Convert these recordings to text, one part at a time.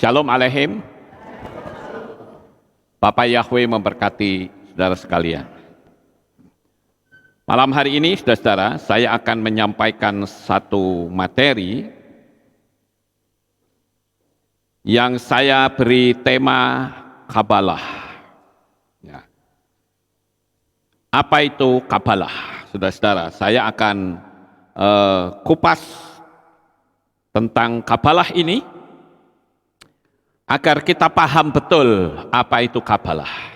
Shalom Aleichem. Bapak Yahweh memberkati saudara sekalian. Malam hari ini, saudara-saudara, saya akan menyampaikan satu materi yang saya beri tema Kabalah. Ya. Apa itu Kabalah? Saudara-saudara, saya akan kupas tentang Kabalah ini, agar kita paham betul apa itu Kabalah.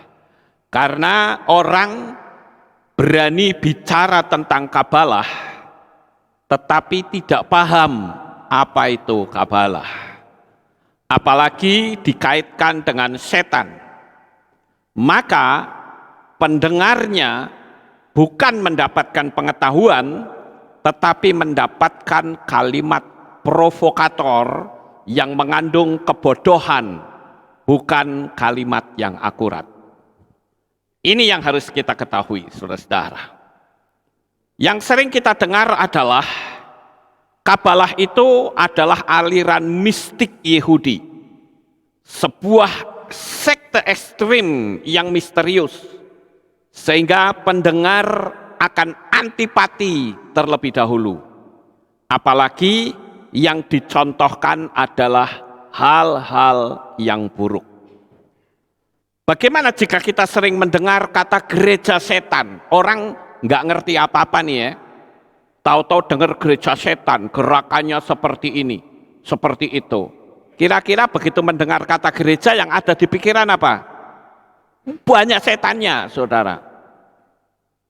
Karena orang berani bicara tentang Kabalah, tetapi tidak paham apa itu Kabalah. Apalagi dikaitkan dengan setan. Maka pendengarnya bukan mendapatkan pengetahuan, tetapi mendapatkan kalimat provokator yang mengandung kebodohan, bukan kalimat yang akurat. Ini yang harus kita ketahui, saudara-saudara. Yang sering kita dengar adalah Kabalah itu adalah aliran mistik Yahudi, sebuah sekte ekstrim yang misterius, sehingga pendengar akan antipati terlebih dahulu. Apalagi yang dicontohkan adalah hal-hal yang buruk. Bagaimana jika kita sering mendengar kata gereja setan? Orang nggak ngerti apa-apa nih ya. Tahu-tahu dengar gereja setan, gerakannya seperti ini, seperti itu. Kira-kira begitu mendengar kata gereja yang ada di pikiran apa? Banyak setannya, saudara.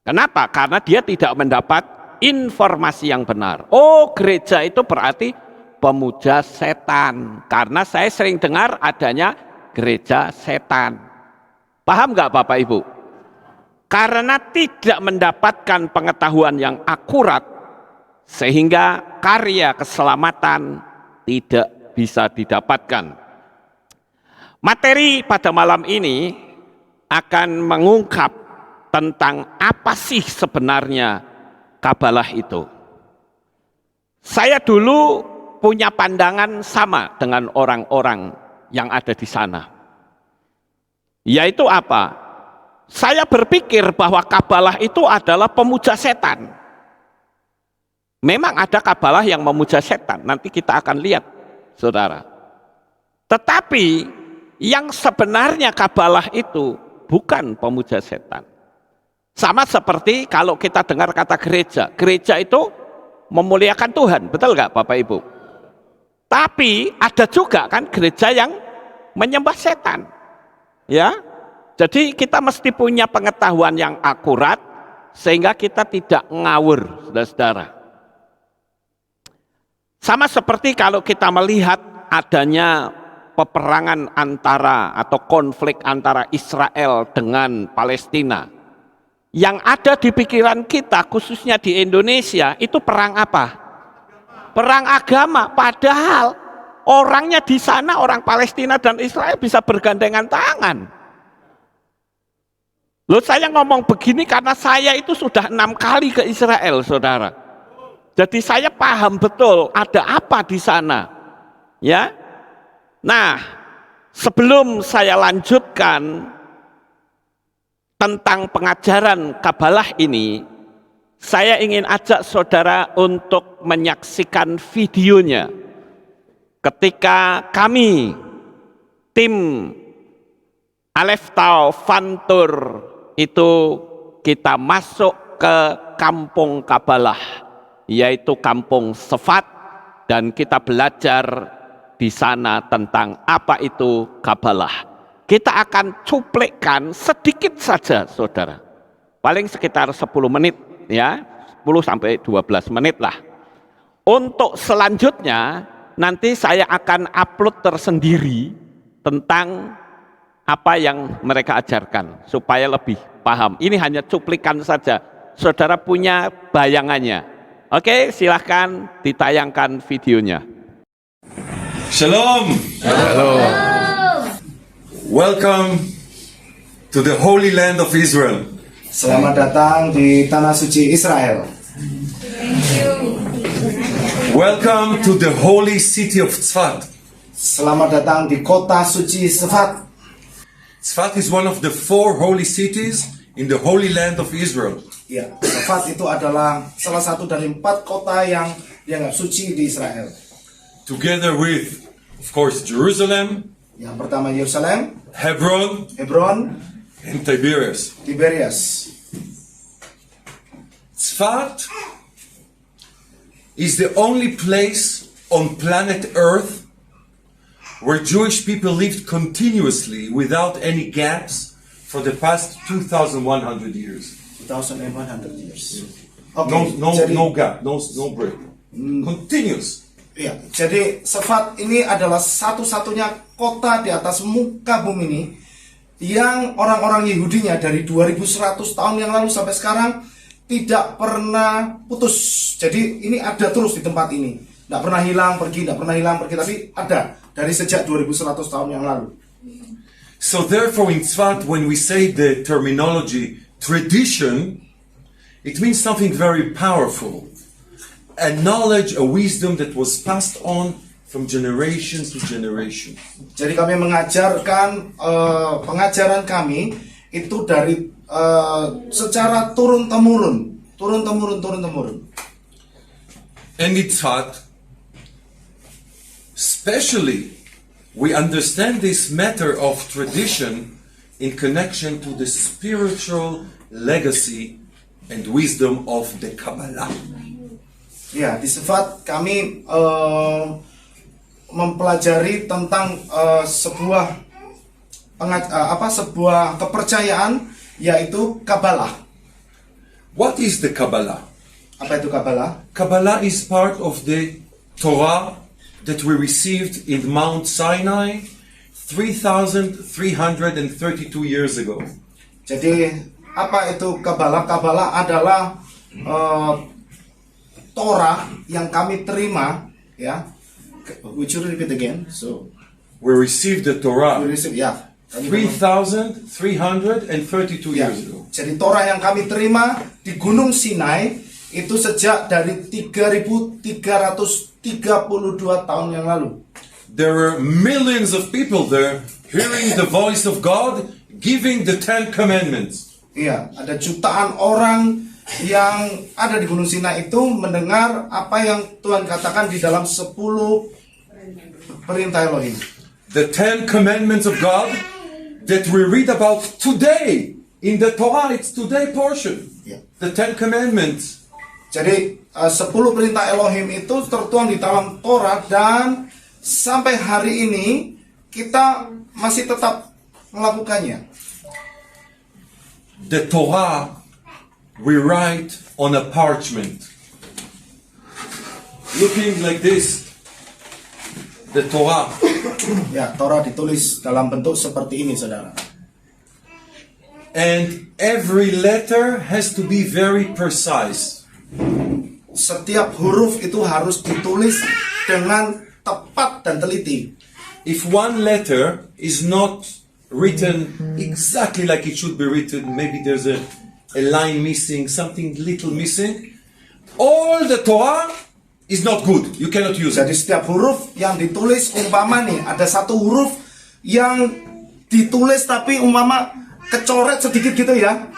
Kenapa? Karena dia tidak mendapat informasi yang benar. Oh, gereja itu berarti pemuja setan. Karena saya sering dengar adanya gereja setan. Paham nggak Bapak Ibu? Karena tidak mendapatkan pengetahuan yang akurat, sehingga karya keselamatan tidak bisa didapatkan. Materi pada malam ini akan mengungkap tentang apa sih sebenarnya Kabalah itu. Saya dulu punya pandangan sama dengan orang-orang yang ada di sana. Yaitu apa? Saya berpikir bahwa Kabalah itu adalah pemuja setan. Memang ada Kabalah yang memuja setan, nanti kita akan lihat, saudara. Tetapi yang sebenarnya Kabalah itu bukan pemuja setan. Sama seperti kalau kita dengar kata gereja. Gereja itu memuliakan Tuhan, betul nggak Bapak Ibu? Tapi ada juga kan gereja yang menyembah setan. Ya, jadi kita mesti punya pengetahuan yang akurat sehingga kita tidak ngawur, saudara-saudara. Sama seperti kalau kita melihat adanya peperangan antara atau konflik antara Israel dengan Palestina. Yang ada di pikiran kita, khususnya di Indonesia, itu perang apa? Perang agama. Padahal orangnya di sana, orang Palestina dan Israel bisa bergandengan tangan. Loh, saya ngomong begini karena saya itu sudah 6 kali ke Israel, saudara. Jadi saya paham betul ada apa di sana. Ya. Nah, sebelum saya lanjutkan tentang pengajaran Kabalah ini, saya ingin ajak saudara untuk menyaksikan videonya. Ketika kami, tim Aleph Tau Fantur, itu kita masuk ke kampung Kabalah, yaitu kampung Sefat, dan kita belajar di sana tentang apa itu Kabalah. Kita akan cuplikkan sedikit saja, saudara. Paling sekitar 10 menit, ya, 10 sampai 12 menit lah. Untuk selanjutnya, nanti saya akan upload tersendiri tentang apa yang mereka ajarkan, supaya lebih paham. Ini hanya cuplikan saja, saudara punya bayangannya. Oke, silahkan ditayangkan videonya. Shalom. Halo. Welcome to the Holy Land of Israel. Selamat datang di tanah suci Israel. Welcome to the holy city of Tzfat. Selamat datang di kota suci Sfat. Tzfat is one of the 4 holy cities in the Holy Land of Israel. Ya, Sfat itu adalah salah satu dari 4 kota yang dianggap suci di Israel. Together with, of course, Jerusalem, Yang pertama Yerusalem, Hebron, Hebron, and Tiberias. Tiberias. Tzfat is the only place on planet Earth where Jewish people lived continuously without any gaps for the past 2,100 years. 2,100 years. No gap, no break. Continuous. Iya, jadi Sfat ini adalah satu-satunya kota di atas muka bumi ini yang orang-orang Yahudinya dari 2100 tahun yang lalu sampai sekarang tidak pernah putus. Jadi ini ada terus di tempat ini. Tidak pernah hilang pergi, tapi ada dari sejak 2100 tahun yang lalu. So therefore in Tzfat, when we say the terminology tradition, it means something very powerful. A knowledge, a wisdom that was passed on from generation to generation. Jadi kami mengajarkan pengajaran kami itu dari secara turun temurun. And in Tzfat, especially, we understand this matter of tradition in connection to the spiritual legacy and wisdom of the Kabbalah. Ya, di Sfat kami mempelajari tentang sebuah kepercayaan, yaitu Kabbalah. What is the Kabbalah? Apa itu Kabbalah? Kabbalah is part of the Torah that we received in Mount Sinai 3,332 years ago. Jadi apa itu Kabbalah? Kabbalah adalah Torah yang kami terima, ya. Would you repeat again? So We received the Torah we receive, ya. 3,332 Ya. years ago. Jadi Torah yang kami terima di Gunung Sinai itu sejak dari 3.332 tahun yang lalu. There were millions of people there hearing the voice of God, giving the 10 commandments. Iya, ada jutaan orang yang ada di Gunung Sinai itu mendengar apa yang Tuhan katakan di dalam 10 perintah Elohim. The 10 commandments of God that we read about today in the Torah, it's today portion. Ya. The 10 commandments. Jadi 10 perintah Elohim itu tertuang di dalam Torah dan sampai hari ini kita masih tetap melakukannya. The Torah we write on a parchment. Looking like this, the Torah. Ya, Torah ditulis dalam bentuk seperti ini, saudara. And every letter has to be very precise. Setiap huruf itu harus ditulis dengan tepat dan teliti. If one letter is not written exactly like it should be written, maybe there's a line missing, something little missing, all the Torah is not good. You cannot use it. Jadi setiap huruf yang ditulis, umpama nih ada satu huruf yang ditulis tapi umpama kecoret sedikit gitu ya.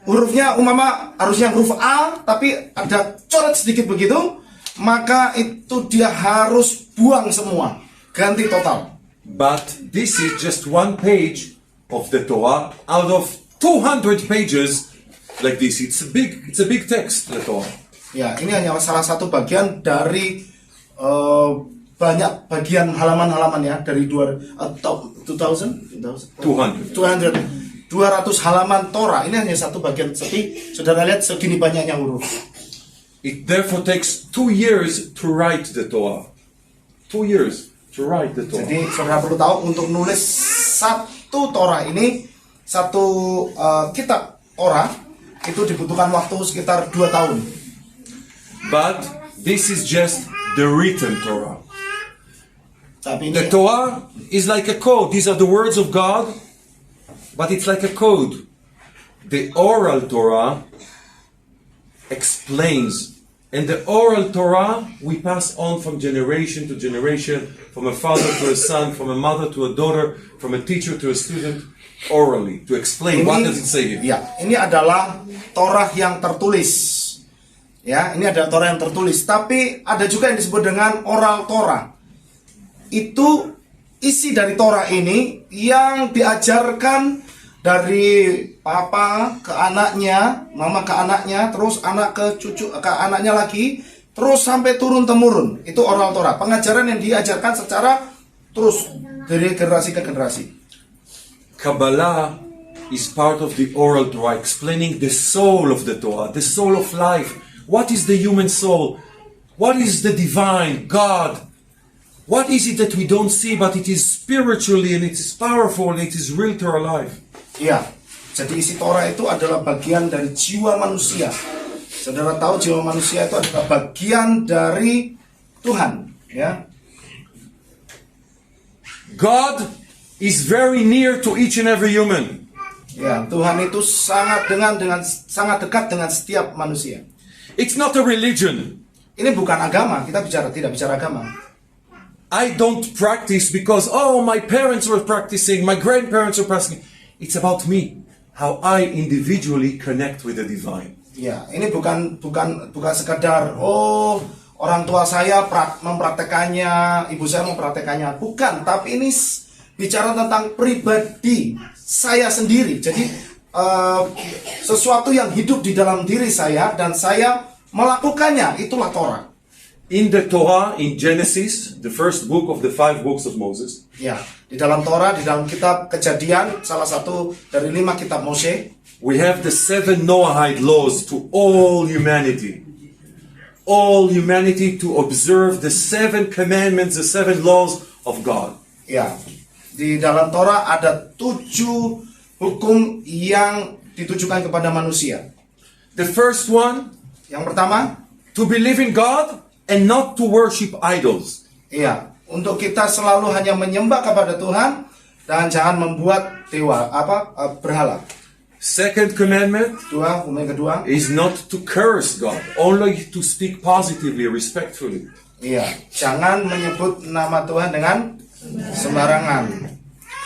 Hurufnya umpama harusnya huruf A tapi ada coret sedikit begitu, maka itu dia harus buang semua, ganti total. But this is just one page of the Torah out of 200 pages like this. It's a big text, the Torah. Ya, ini hanya salah satu bagian dari banyak bagian halaman-halaman ya dari 200 halaman Torah. Ini hanya satu bagian. Seperti saudara lihat segini banyaknya huruf. It therefore takes 2 years to write the Torah. 2 years to write the Torah. Jadi saudara perlu tahu untuk nulis satu Torah ini, satu kitab Torah itu dibutuhkan waktu sekitar 2 tahun. But this is just the written Torah. Tapi The ini Torah is like a code. These are the words of God, but it's like a code. The oral Torah explains And the oral Torah we pass on from generation to generation, from a father to a son, from a mother to a daughter, from a teacher to a student, orally, to explain what does it say here. Ya, ini adalah Torah yang tertulis. Ya, ini adalah Torah yang tertulis. Tapi ada juga yang disebut dengan oral Torah. Itu isi dari Torah ini yang diajarkan dari papa ke anaknya, mama ke anaknya, terus anak ke cucu ke anaknya lagi, terus sampai turun temurun. Itu oral Torah, pengajaran yang diajarkan secara terus dari generasi ke generasi. Kabbalah is part of the oral Torah, explaining the soul of the Torah, the soul of life. What is the human soul? What is the divine, God? What is it that we don't see, but it is spiritually and it is powerful and it is real to our life? Iya, jadi isi Torah itu adalah bagian dari jiwa manusia. Saudara tahu jiwa manusia itu adalah bagian dari Tuhan, ya. God is very near to each and every human. Ya, Tuhan itu sangat dekat dengan setiap manusia. It's not a religion. Ini bukan agama, kita tidak bicara agama. I don't practice because, oh, my parents were practicing, my grandparents were practicing. It's about me, how I individually connect with the divine. Ya, ini bukan sekadar orang tua saya mempraktekannya, ibu saya mempraktekannya. Bukan, tapi ini bicara tentang pribadi saya sendiri. Jadi sesuatu yang hidup di dalam diri saya dan saya melakukannya, itulah Torah. In the Torah, in Genesis, the first book of the 5 books of Moses, Ya, di dalam Torah, di dalam kitab Kejadian, salah satu dari 5 kitab Mose, we have the 7 Noahide laws to all humanity. All humanity to observe the 7 commandments, the 7 laws of God. ya, di dalam Torah ada 7 hukum yang ditujukan kepada manusia. The first one, Yang pertama, to believe in God and not to worship idols. iya, untuk kita selalu hanya menyembah kepada Tuhan dan jangan membuat berhala. Second commandment Hukum yang kedua, is not to curse God, only to speak positively, respectfully. iya, jangan menyebut nama Tuhan dengan sembarangan.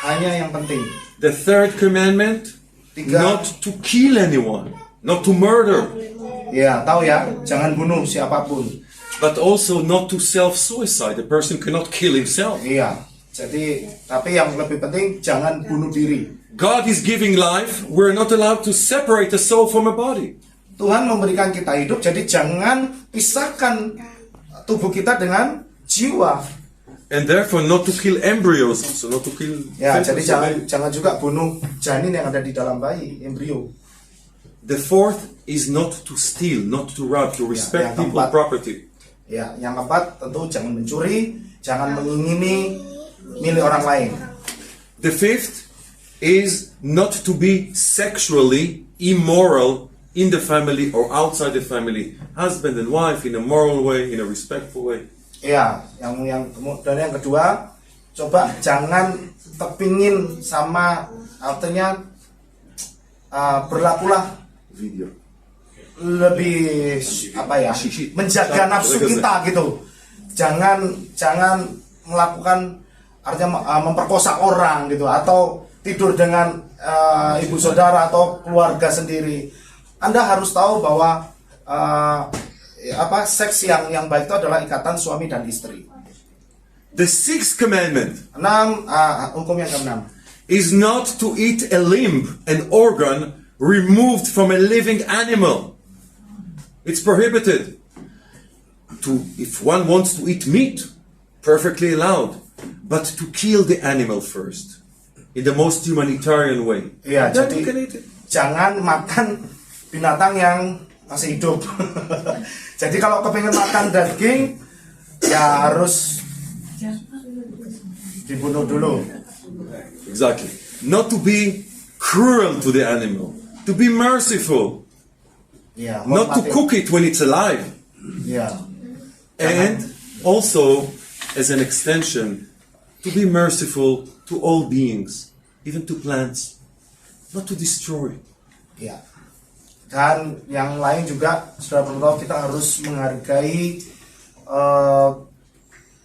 Hanya yang penting. The third commandment, Tiga. not to kill anyone, not to murder, Iya, tahu ya, jangan bunuh siapapun. but also not to self-suicide. The person cannot kill himself. Iya, jadi tapi yang lebih penting jangan bunuh diri. God is giving life. We're not allowed to separate a soul from a body. Tuhan memberikan kita hidup, jadi jangan pisahkan tubuh kita dengan jiwa. And therefore not to kill embryos, so not to kill Ya, fetus. jadi jangan juga bunuh janin yang ada di dalam bayi, embrio. The fourth is not to steal, not to rob, to respect yang people's keempat. property. Ya, yang keempat tentu jangan mencuri, jangan mengingini milik orang lain. The fifth is not to be sexually immoral in the family or outside the family. Husband and wife in a moral way, in a respectful way. Ya, dan yang kedua, coba jangan kepingin sama, artinya berlakulah Video. lebih menjaga nafsu kita gitu. Jangan melakukan artinya memperkosa orang gitu, atau tidur dengan ibu saudara atau keluarga sendiri. Anda harus tahu bahwa seks yang baik itu adalah ikatan suami dan istri. The sixth commandment Hukum yang keenam is not to eat a limb, an organ removed from a living animal. It's prohibited. If one wants to eat meat, perfectly allowed, but to kill the animal first, in the most humanitarian way. Ya, Then jadi you can eat it. jangan makan binatang yang masih hidup. Jadi kalau kepingin makan daging, ya harus dibunuh dulu. Exactly. Not to be cruel to the animal, to be merciful, Ya, not to hormati. cook it when it's alive, Ya, and also, as an extension, to be merciful to all beings, even to plants, not to destroy. ya. Dan yang lain juga sudah perlu tahu, kita harus menghargai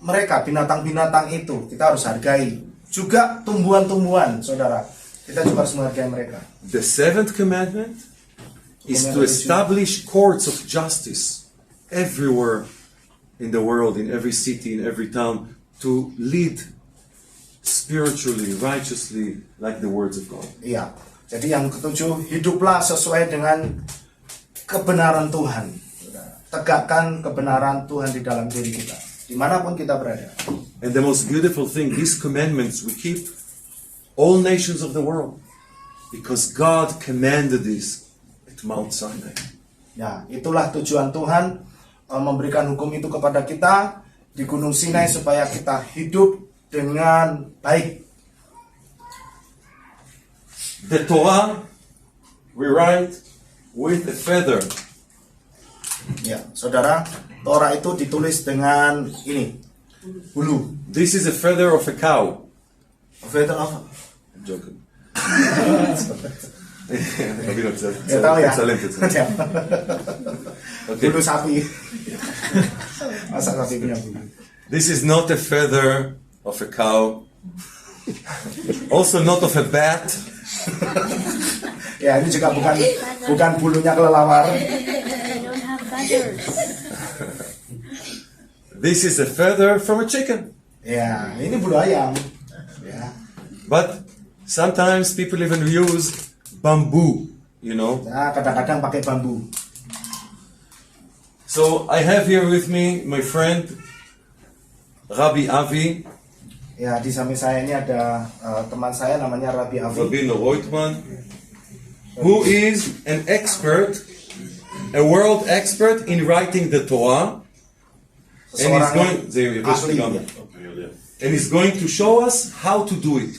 mereka, binatang-binatang itu kita harus hargai. Juga tumbuhan-tumbuhan, saudara, kita juga harus menghargai mereka. The seventh commandment is to establish courts of justice everywhere in the world, in every city, in every town, to lead spiritually, righteously, like the words of God. Iya. Jadi yang ketujuh, hiduplah sesuai dengan kebenaran Tuhan. Tegakkan kebenaran Tuhan di dalam diri kita, dimanapun kita berada. And the most beautiful thing, these commandments we keep all nations of the world, because God commanded this at Mount Sinai. Ya, itulah tujuan Tuhan memberikan hukum itu kepada kita di Gunung Sinai supaya kita hidup dengan baik. The Torah we write with a feather. Ya, saudara, Torah itu ditulis dengan ini, bulu. This is a feather of a cow. Feather apa? I'm joking. Tapi nggak bisa. Ya, tahu ya. Ya. Okay. Bulu sapi. Masa sapi punya bulu? This is not a feather of a cow. Also not of a bat. Ya, ini juga bukan bulunya kelelawar. I don't have feathers. This is a feather from a chicken. Ya, ini bulu ayam. Ya. But sometimes people even use bamboo, you know. Nah, kadang-kadang pakai bambu. So I have here with me my friend Rabbi Avi, Ya, di samping saya ini ada teman saya namanya Rabbi Avi. Rabino Reutemann, who is an expert, a world expert in writing the Torah. And he's Seseorang going to show us how to do it.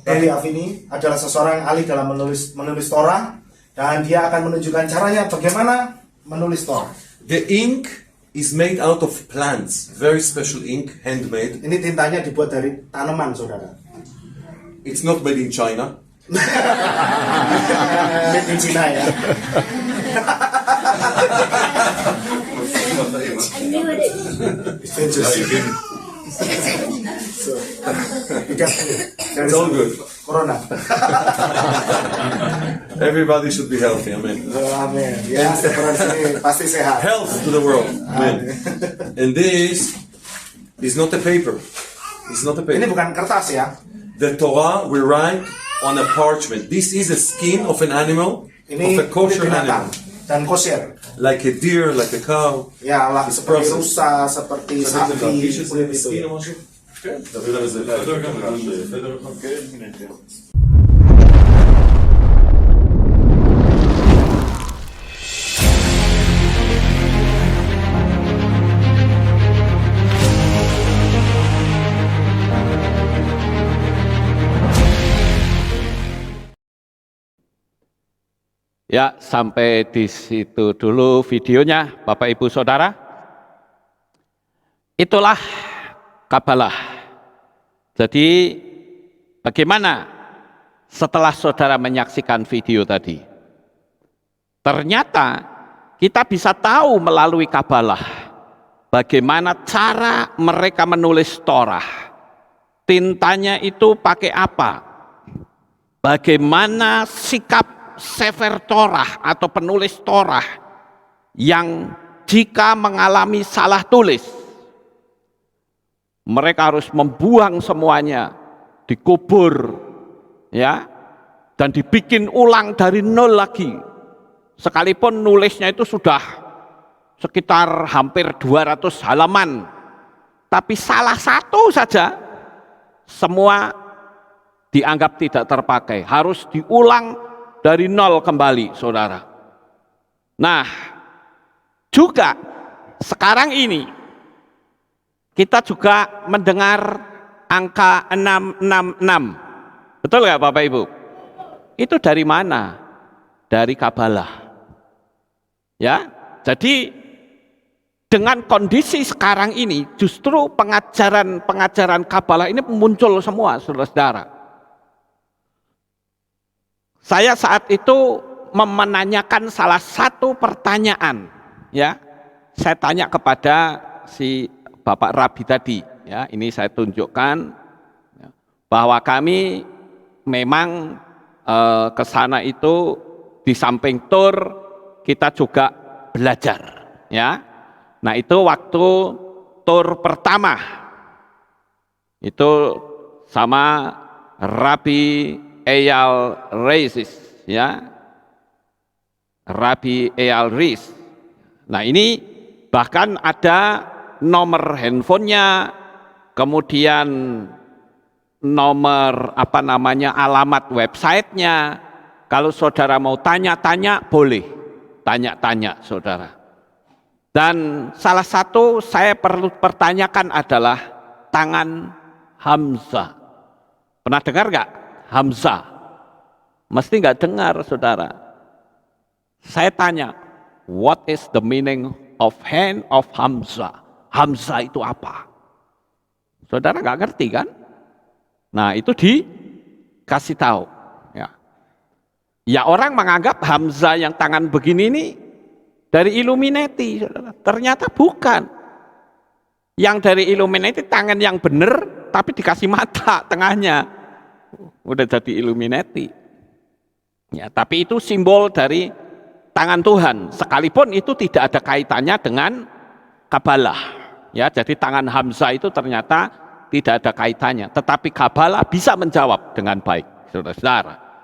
Rabbi Avi ini adalah seseorang yang ahli dalam menulis Torah, dan dia akan menunjukkan caranya bagaimana menulis Torah. The ink is made out of plants, very special ink, handmade. Ini tintanya dibuat dari tanaman, saudara. It's not made in China. Made in China ya. I knew it. It's interesting. So, because It's all good. Corona. Everybody should be healthy, amen. Amin. Ya, setiap orang sini pasti sehat. Health to the world, amen. And this is not a paper. It's not a Ini paper. bukan kertas ya. The Torah we write on a parchment. This is a skin of an animal, Ini of a kosher kulit binatang animal. dan kosher. Like a deer, like a cow. Ya, lah, It's a seperti process. rusa, seperti sapi, kulit itu. Ya, sampai di situ dulu videonya, Bapak Ibu Saudara. Itulah Kabalah. Jadi, bagaimana setelah saudara menyaksikan video tadi? Ternyata kita bisa tahu melalui Kabalah bagaimana cara mereka menulis Torah. Tintanya itu pakai apa? Bagaimana sikap Sefer Torah atau penulis Torah yang jika mengalami salah tulis, mereka harus membuang semuanya, dikubur, ya, dan dibikin ulang dari nol lagi. Sekalipun nulisnya itu sudah sekitar hampir 200 halaman, tapi salah satu saja, semua dianggap tidak terpakai, harus diulang dari nol kembali, saudara. Nah, juga sekarang ini kita juga mendengar angka 666. Betul nggak Bapak Ibu? Itu dari mana? Dari Kabalah. Ya, jadi dengan kondisi sekarang ini justru pengajaran Kabalah ini muncul semua, saudara-saudara. Saya saat itu menanyakan salah satu pertanyaan, ya. Saya tanya kepada si Bapak Rabi tadi, ya. Ini saya tunjukkan ya, bahwa kami memang ke sana itu di samping tur kita juga belajar, ya. Nah, itu waktu tur pertama itu sama Rabi Eyal Reis, ya, Rabi Eyal Reis. Nah, ini bahkan ada nomor handphonenya, kemudian nomor alamat websitenya. Kalau saudara mau tanya-tanya boleh, tanya-tanya saudara. Dan salah satu saya perlu pertanyakan adalah tangan Hamzah. Pernah dengar nggak Hamzah? Mesti nggak dengar saudara. Saya tanya, what is the meaning of hand of Hamzah? Hamzah itu apa? Saudara nggak ngerti kan? Nah, itu dikasih tahu. Ya, orang menganggap Hamzah yang tangan begini ini dari Illuminati, saudara. Ternyata bukan. Yang dari Illuminati tangan yang benar, tapi dikasih mata tengahnya. Udah jadi Illuminati. Ya, tapi itu simbol dari tangan Tuhan. Sekalipun itu tidak ada kaitannya dengan Kabalah. Ya, jadi tangan Hamzah itu ternyata tidak ada kaitannya. Tetapi Kabalah bisa menjawab dengan baik, saudara-saudara.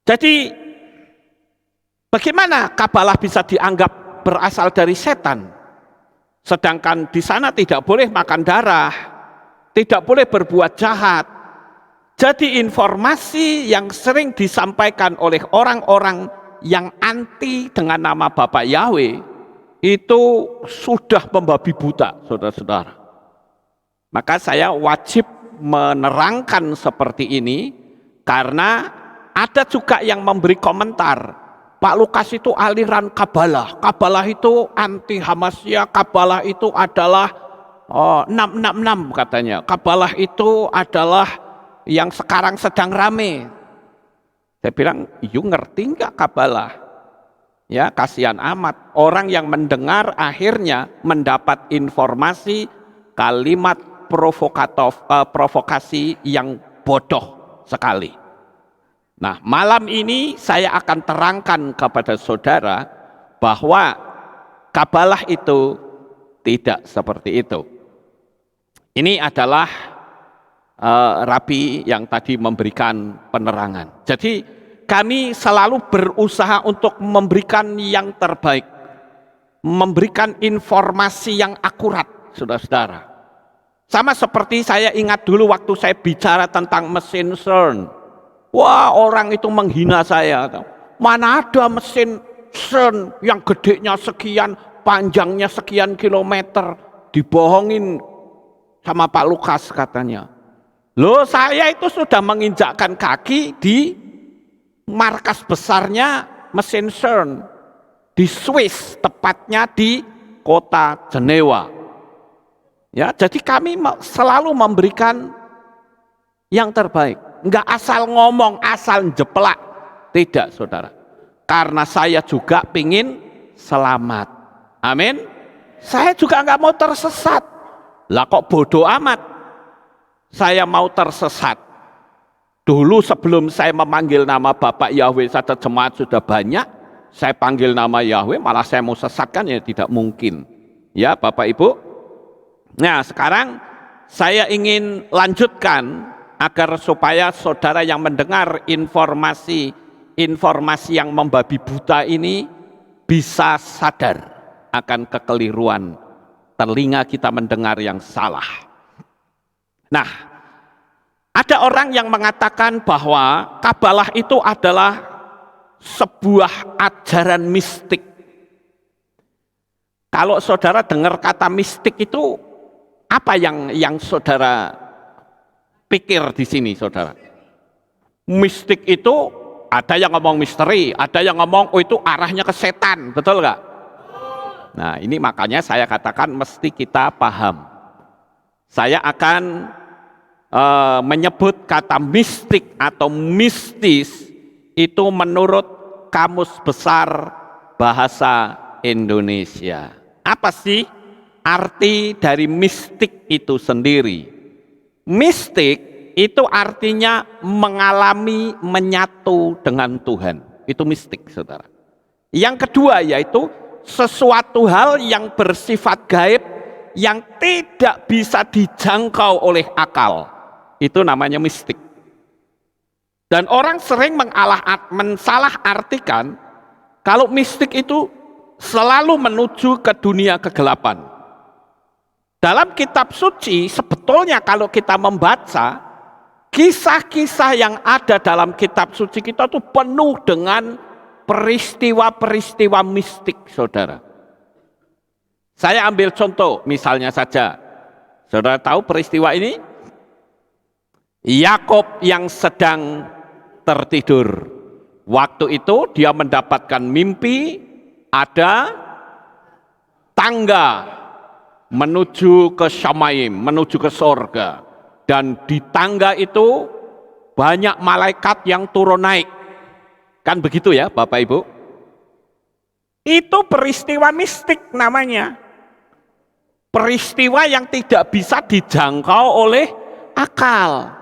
Jadi bagaimana Kabalah bisa dianggap berasal dari setan? Sedangkan di sana tidak boleh makan darah, tidak boleh berbuat jahat. Jadi informasi yang sering disampaikan oleh orang-orang yang anti dengan nama Bapak Yahweh itu sudah membabi buta, saudara-saudara. Maka saya wajib menerangkan seperti ini karena ada juga yang memberi komentar, Pak Lukas itu aliran Kabalah. Kabalah itu anti Hamasya, Kabalah itu adalah 666 katanya. Kabalah itu adalah yang sekarang sedang rame. Saya bilang, you ngerti nggak Kabalah? Ya, kasihan amat. Orang yang mendengar akhirnya mendapat informasi kalimat provokasi yang bodoh sekali. Nah, malam ini saya akan terangkan kepada saudara bahwa Kabalah itu tidak seperti itu. Ini adalah Rabi yang tadi memberikan penerangan. Jadi kami selalu berusaha untuk memberikan yang terbaik, memberikan informasi yang akurat, saudara-saudara. Sama seperti saya ingat dulu waktu saya bicara tentang mesin CERN. Wah, orang itu menghina saya. Mana ada mesin CERN yang gedenya sekian, panjangnya sekian kilometer, dibohongin sama Pak Lukas katanya. Loh, saya itu sudah menginjakkan kaki di markas besarnya mesin CERN di Swiss, tepatnya di kota Jenewa. Ya, jadi kami selalu memberikan yang terbaik. Enggak asal ngomong, asal jeplak. Tidak, saudara. Karena saya juga pingin selamat. Amin. Saya juga enggak mau tersesat. Lah kok bodoh amat. Saya mau tersesat. Dulu sebelum saya memanggil nama Bapak Yahweh saja jemaat sudah banyak. Saya panggil nama Yahweh, malah saya mau sesatkan, ya tidak mungkin. Ya Bapak Ibu. Nah, sekarang saya ingin lanjutkan agar supaya saudara yang mendengar informasi yang membabi buta ini bisa sadar akan kekeliruan telinga kita mendengar yang salah. Nah, ada orang yang mengatakan bahwa Kabalah itu adalah sebuah ajaran mistik. Kalau saudara dengar kata mistik itu, apa yang saudara pikir di sini, saudara? Mistik itu ada yang ngomong misteri, ada yang ngomong oh itu arahnya ke setan, betul nggak? Nah, ini makanya saya katakan mesti kita paham. Saya akan menyebut kata mistik atau mistis itu menurut Kamus Besar Bahasa Indonesia. Apa sih arti dari mistik itu sendiri? Mistik itu artinya mengalami menyatu dengan Tuhan. Itu mistik, saudara. Yang kedua yaitu sesuatu hal yang bersifat gaib yang tidak bisa dijangkau oleh akal. Itu namanya mistik. Dan orang sering mensalah artikan kalau mistik itu selalu menuju ke dunia kegelapan. Dalam kitab suci sebetulnya kalau kita membaca kisah-kisah yang ada dalam kitab suci kita itu penuh dengan peristiwa-peristiwa mistik, saudara. Saya ambil contoh misalnya saja. Saudara tahu peristiwa ini? Yakob yang sedang tertidur. Waktu itu dia mendapatkan mimpi ada tangga menuju ke Syamaim, menuju ke sorga. Dan di tangga itu banyak malaikat yang turun naik. Kan begitu ya Bapak Ibu? Itu peristiwa mistik namanya. Peristiwa yang tidak bisa dijangkau oleh akal.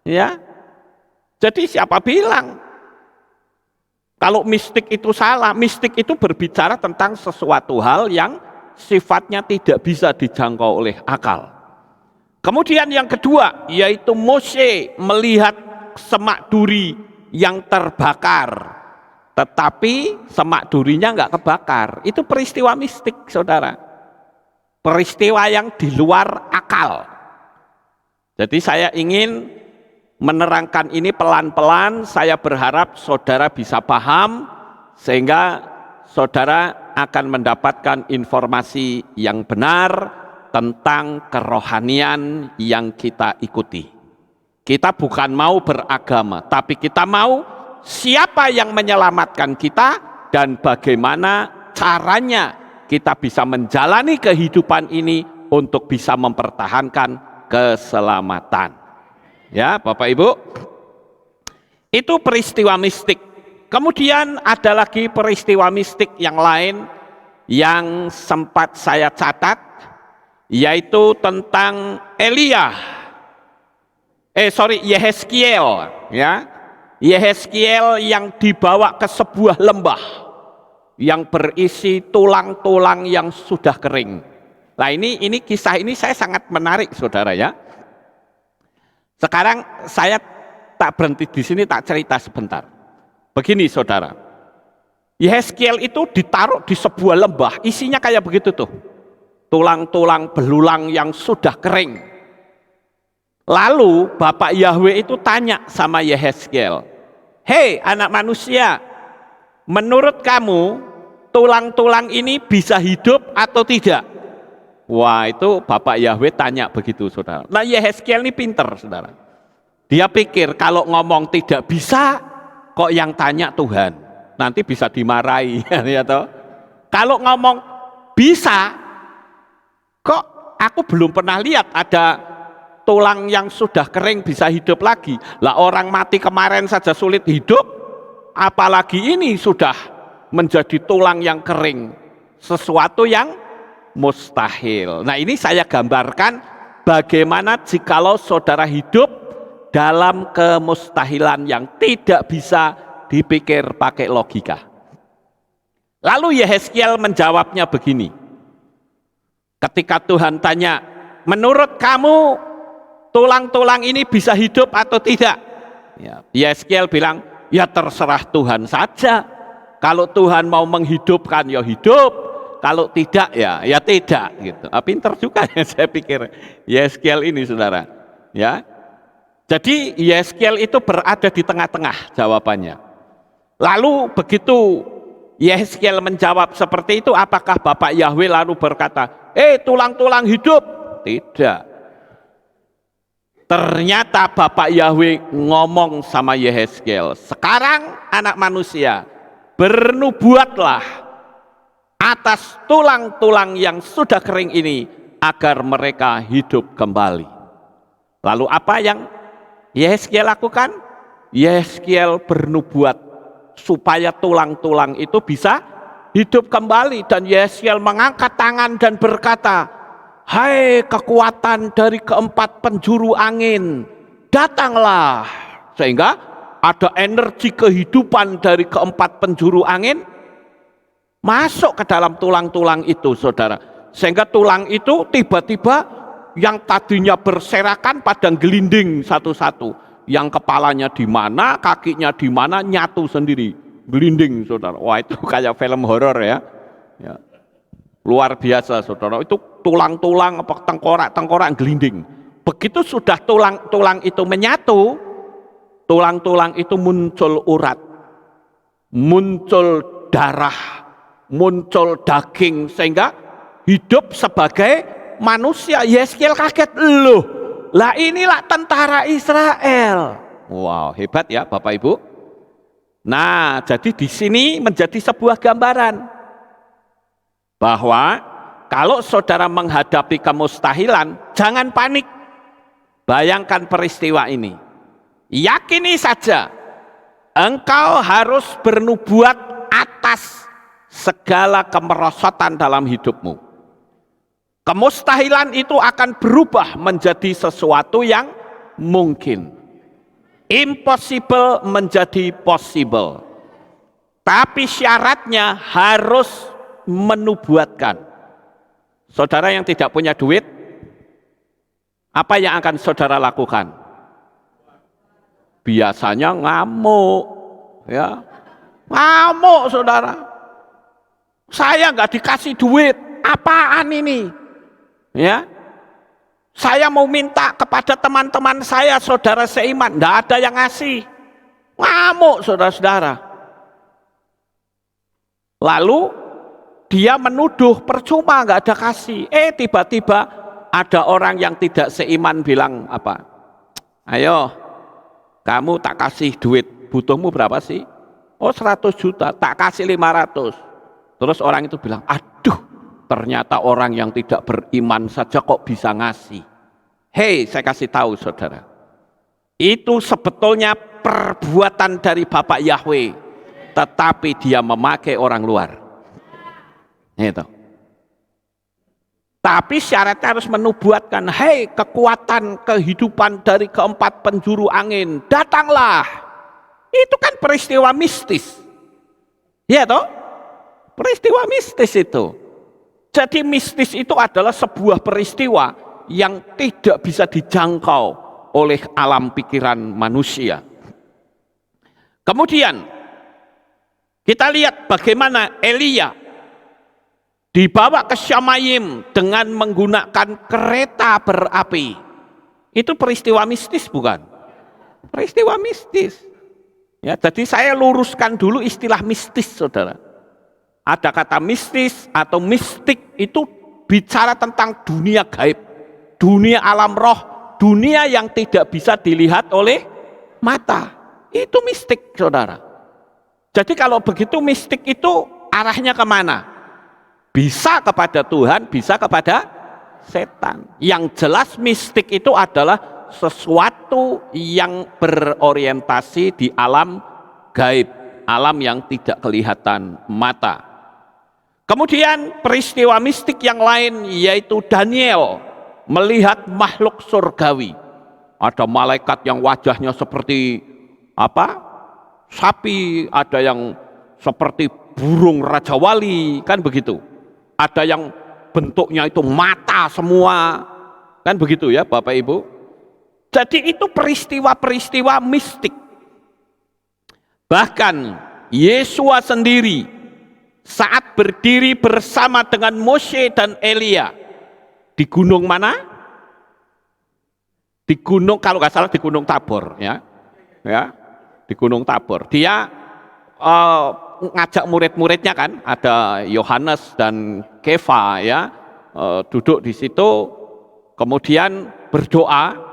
Ya. Jadi siapa bilang kalau mistik itu salah? Mistik itu berbicara tentang sesuatu hal yang sifatnya tidak bisa dijangkau oleh akal. Kemudian yang kedua yaitu Mose melihat semak duri yang terbakar, tetapi semak durinya nggak kebakar. Itu peristiwa mistik, saudara. Peristiwa yang di luar akal. Jadi saya ingin menerangkan ini pelan-pelan. Saya berharap saudara bisa paham sehingga saudara akan mendapatkan informasi yang benar tentang kerohanian yang kita ikuti. Kita bukan mau beragama, tapi kita mau siapa yang menyelamatkan kita dan bagaimana caranya kita bisa menjalani kehidupan ini untuk bisa mempertahankan keselamatan. Ya, Bapak Ibu, itu peristiwa mistik. Kemudian ada lagi peristiwa mistik yang lain yang sempat saya catat, yaitu tentang Yehezkiel, ya. Yehezkiel yang dibawa ke sebuah lembah yang berisi tulang-tulang yang sudah kering. Nah, ini kisah ini saya sangat menarik, saudara ya. Sekarang saya tak berhenti di sini, tak cerita sebentar. Begini saudara, Yehezkiel itu ditaruh di sebuah lembah, isinya kayak begitu tuh. Tulang-tulang belulang yang sudah kering. Lalu Bapak Yahweh itu tanya sama Yehezkiel, "Hei anak manusia, menurut kamu tulang-tulang ini bisa hidup atau tidak?" Wah, itu Bapak Yahweh tanya begitu, saudara. Nah, Yehezkiel ini pinter, saudara. Dia pikir kalau ngomong tidak bisa, kok yang tanya Tuhan. Nanti bisa dimarahi, ya toh. Kalau ngomong bisa, kok aku belum pernah lihat ada tulang yang sudah kering bisa hidup lagi. Lah orang mati kemarin saja sulit hidup, apalagi ini sudah menjadi tulang yang kering. Sesuatu yang mustahil. Nah, ini saya gambarkan bagaimana jikalau saudara hidup dalam kemustahilan yang tidak bisa dipikir pakai logika. Lalu Yehezkiel menjawabnya begini. Ketika Tuhan tanya, "Menurut kamu tulang-tulang ini bisa hidup atau tidak?" Ya, Yehezkiel bilang, "Ya terserah Tuhan saja. Kalau Tuhan mau menghidupkan ya hidup, kalau tidak ya tidak gitu." Pinter juga ya saya pikir Yehezkiel ini, saudara. Ya. Jadi Yehezkiel itu berada di tengah-tengah jawabannya. Lalu begitu Yehezkiel menjawab seperti itu, apakah Bapak Yahweh lalu berkata, tulang-tulang hidup?" Tidak. Ternyata Bapak Yahweh ngomong sama Yehezkiel, "Sekarang anak manusia, bernubuatlah atas tulang-tulang yang sudah kering ini agar mereka hidup kembali." Lalu apa yang Yehezkiel lakukan? Yehezkiel bernubuat supaya tulang-tulang itu bisa hidup kembali. Dan Yeskiel mengangkat tangan dan berkata, hai kekuatan dari keempat penjuru angin, datanglah. Sehingga ada energi kehidupan dari keempat penjuru angin masuk ke dalam tulang-tulang itu, saudara. Sehingga tulang itu tiba-tiba yang tadinya berserakan pada gelinding satu-satu. Yang kepalanya di mana, kakinya di mana, nyatu sendiri, gelinding, saudara. Wah, itu kayak film horor ya. Luar biasa, saudara. Itu tulang-tulang, tengkorak-tengkorak gelinding. Begitu sudah tulang-tulang itu menyatu, tulang-tulang itu muncul urat, muncul darah, muncul daging, sehingga hidup sebagai manusia. Yeskiel kaget, loh, lah inilah tentara Israel. Wow, hebat ya Bapak Ibu. Nah, jadi di sini menjadi sebuah gambaran bahwa kalau saudara menghadapi kemustahilan, jangan panik. Bayangkan peristiwa ini. Yakini saja, engkau harus bernubuat atas segala kemerosotan dalam hidupmu. Kemustahilan itu akan berubah menjadi sesuatu yang mungkin. Impossible menjadi possible. Tapi syaratnya harus menubuatkan. Saudara yang tidak punya duit, apa yang akan saudara lakukan? Biasanya ngamuk, ya. Ngamuk, saudara. Saya nggak dikasih duit, apaan ini? Ya, saya mau minta kepada teman-teman saya, saudara seiman, nggak ada yang ngasih. Ngamuk, saudara-saudara. Lalu dia menuduh percuma nggak ada kasih. Tiba-tiba ada orang yang tidak seiman bilang apa? Ayo, kamu tak kasih duit, butuhmu berapa sih? Oh 100 juta, tak kasih 500. Terus orang itu bilang, aduh, ternyata orang yang tidak beriman saja kok bisa ngasih. Hei, saya kasih tahu saudara, itu sebetulnya perbuatan dari Bapak Yahweh, tetapi dia memakai orang luar. Itu. Tapi syaratnya harus menubuatkan, hei kekuatan kehidupan dari keempat penjuru angin, datanglah. Itu kan peristiwa mistis. Ya toh? Peristiwa mistis itu. Jadi mistis itu adalah sebuah peristiwa yang tidak bisa dijangkau oleh alam pikiran manusia. Kemudian kita lihat bagaimana Elia dibawa ke Syamayim dengan menggunakan kereta berapi. Itu peristiwa mistis bukan? Peristiwa mistis. Ya, jadi saya luruskan dulu istilah mistis, saudara. Ada kata mistis atau mistik itu bicara tentang dunia gaib, dunia alam roh, dunia yang tidak bisa dilihat oleh mata. Itu mistik, saudara. Jadi kalau begitu mistik itu arahnya kemana? Bisa kepada Tuhan, bisa kepada setan. Yang jelas mistik itu adalah sesuatu yang berorientasi di alam gaib, alam yang tidak kelihatan mata. Kemudian peristiwa mistik yang lain yaitu Daniel melihat makhluk surgawi. Ada malaikat yang wajahnya seperti apa? Sapi, ada yang seperti burung raja wali, kan begitu. Ada yang bentuknya itu mata semua, kan begitu ya Bapak Ibu. Jadi itu peristiwa-peristiwa mistik. Bahkan Yesua sendiri saat berdiri bersama dengan Mose dan Elia di gunung mana? Di gunung, kalau nggak salah di Gunung Tabor, ya, di Gunung Tabor. Dia ngajak murid-muridnya kan, ada Yohanes dan Kefa, ya, duduk di situ, kemudian berdoa.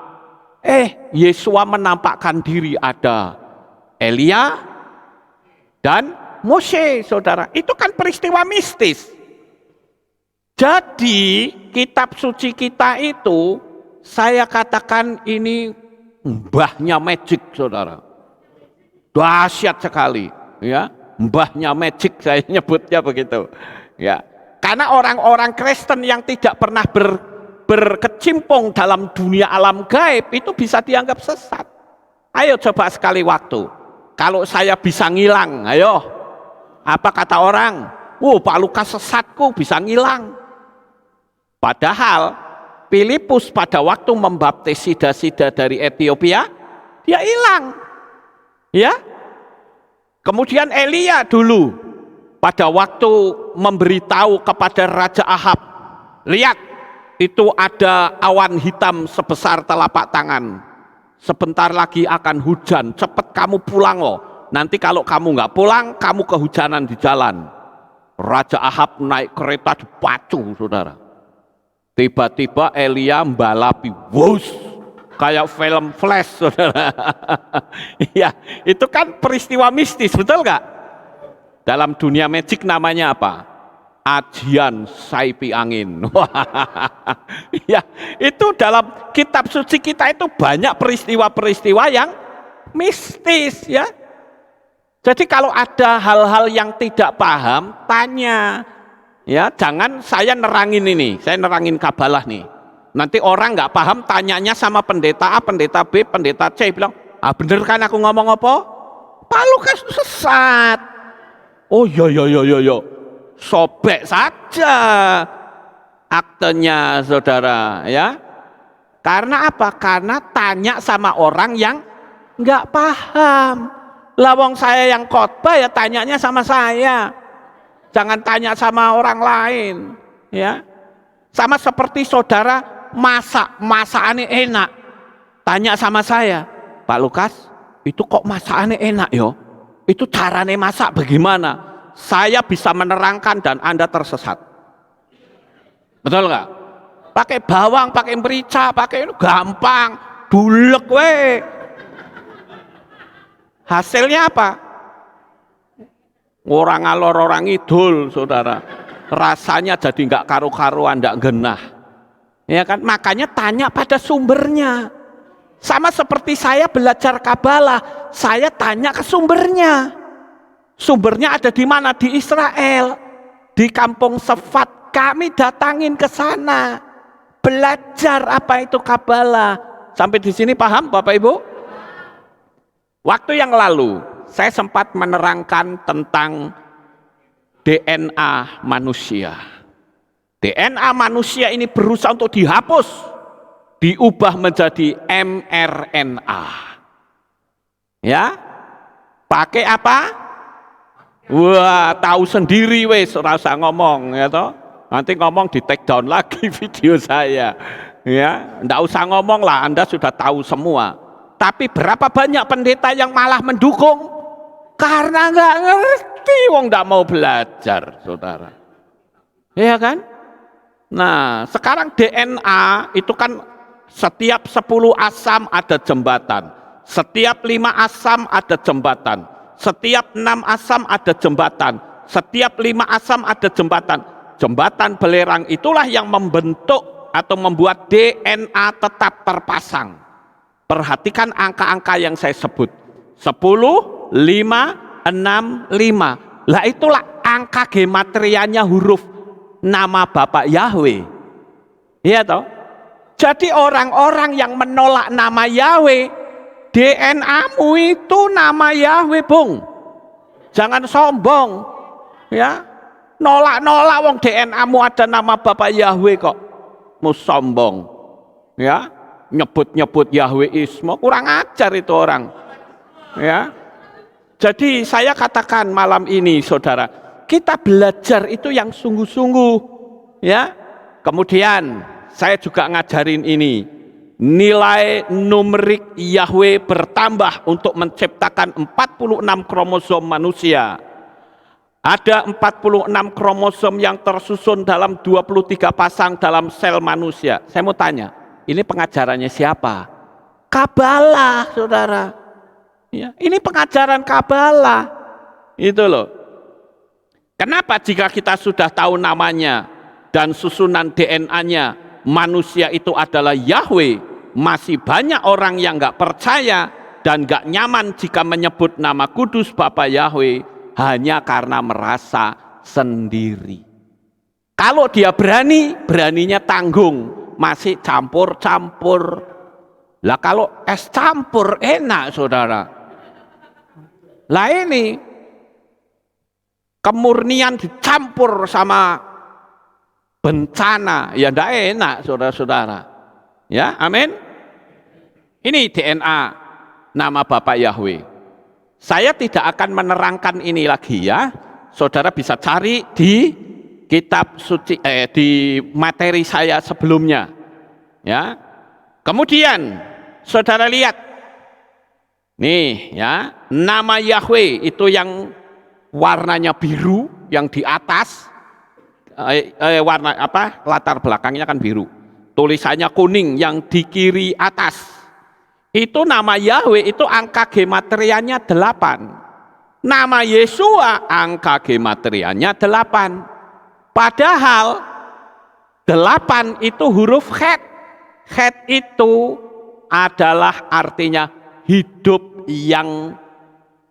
Yesua menampakkan diri, ada Elia dan Mose, saudara. Itu kan peristiwa mistis. Jadi kitab suci kita itu, saya katakan ini mbahnya magic, saudara. Dahsyat sekali. ya, mbahnya magic saya nyebutnya begitu, ya. Karena orang-orang Kristen yang tidak pernah berkecimpung dalam dunia alam gaib itu bisa dianggap sesat. Ayo coba sekali waktu, kalau saya bisa ngilang, ayo, apa kata orang? Pak Lukas sesatku bisa ngilang. Padahal Filipus pada waktu membaptis sida-sida dari Ethiopia, dia hilang. Ya. Kemudian Elia dulu pada waktu memberitahu kepada Raja Ahab, lihat itu ada awan hitam sebesar telapak tangan. Sebentar lagi akan hujan, cepat kamu pulang loh. Nanti kalau kamu nggak pulang, kamu kehujanan di jalan. Raja Ahab naik kereta dipacu, saudara. Tiba-tiba Elia mbalapi, wush, kayak film Flash, saudara. Iya, itu kan peristiwa mistis, betul nggak? Dalam dunia magic namanya apa? Ajian saipi angin. Ya, itu dalam kitab suci kita itu banyak peristiwa-peristiwa yang mistis, ya. Jadi kalau ada hal-hal yang tidak paham, tanya. Ya, jangan saya nerangin ini, saya nerangin kabalah nih. Nanti orang nggak paham, tanyanya sama pendeta A, pendeta B, pendeta C, bilang, bener kan aku ngomong apa? Pak Lukas sesat. Oh iya, sobek saja aktenya, saudara, ya. Karena apa? Karena tanya sama orang yang nggak paham. Lawang saya yang khotbah ya tanyanya sama saya. Jangan tanya sama orang lain, ya. Sama seperti saudara masakannya enak, tanya sama saya, Pak Lukas, itu kok masakannya enak yo? Itu caranya masak bagaimana? Saya bisa menerangkan dan Anda tersesat. Betul nggak? Pakai bawang, pakai merica, pakai itu gampang, bulek we. Hasilnya apa? Orang ngalor orang idul, saudara, rasanya jadi nggak karu-karuan, nggak genah, ya kan? Makanya tanya pada sumbernya. Sama seperti saya belajar kabalah, saya tanya ke sumbernya. Sumbernya ada di mana? Di Israel, di kampung Sefat. Kami datangin ke sana, belajar apa itu kabalah. Sampai di sini paham, Bapak Ibu? Waktu yang lalu saya sempat menerangkan tentang DNA manusia. DNA manusia ini berusaha untuk dihapus, diubah menjadi mRNA. Ya, pakai apa? Wah, tahu sendiri wes, rasa ngomong, ya toh. Nanti ngomong di take down lagi video saya. Ya, enggak usah ngomong lah, Anda sudah tahu semua. Tapi berapa banyak pendeta yang malah mendukung? Karena nggak ngerti, wong nggak mau belajar, saudara. Iya kan? Nah, sekarang DNA itu kan setiap 10 asam ada jembatan, setiap 5 asam ada jembatan, setiap 6 asam ada jembatan, setiap 5 asam ada jembatan. Jembatan belerang itulah yang membentuk atau membuat DNA tetap terpasang. Perhatikan angka-angka yang saya sebut. 10, 5, 6, 5. Lah itulah angka gematrianya huruf nama Bapak Yahweh. Iya toh? Jadi orang-orang yang menolak nama Yahweh, DNA-mu itu nama Yahweh, Bung. Jangan sombong. Ya. Nolak-nolak wong DNA-mu ada nama Bapak Yahweh kok. Mu sombong. Ya. Nyebut-nyebut Yahweisme, kurang ajar itu orang. Ya. Jadi saya katakan malam ini, saudara, kita belajar itu yang sungguh-sungguh, ya. Kemudian saya juga ngajarin ini, nilai numerik Yahweh bertambah untuk menciptakan 46 kromosom manusia. Ada 46 kromosom yang tersusun dalam 23 pasang dalam sel manusia. Saya mau tanya, ini pengajarannya siapa? Kabalah, saudara. Ya, ini pengajaran kabalah. Itu loh. Kenapa jika kita sudah tahu namanya dan susunan DNA-nya, manusia itu adalah Yahweh, masih banyak orang yang nggak percaya dan gak nyaman jika menyebut nama kudus Bapa Yahweh hanya karena merasa sendiri. Kalau dia berani, beraninya tanggung, masih campur-campur. Lah kalau es campur enak saudara. Lah ini kemurnian dicampur sama bencana, ya ndak enak saudara-saudara. Ya, amin. Ini DNA nama Bapak Yahweh. Saya tidak akan menerangkan ini lagi ya. Saudara bisa cari di kitab suci, di materi saya sebelumnya. Ya. Kemudian saudara lihat. Nih ya, nama Yahweh itu yang warnanya biru yang di atas, warna apa? Latar belakangnya kan biru. Tulisannya kuning yang di kiri atas. Itu nama Yahweh itu angka gematrianya 8. Nama Yesua angka gematrianya 8. Padahal 8 itu huruf Het. Het itu adalah artinya hidup yang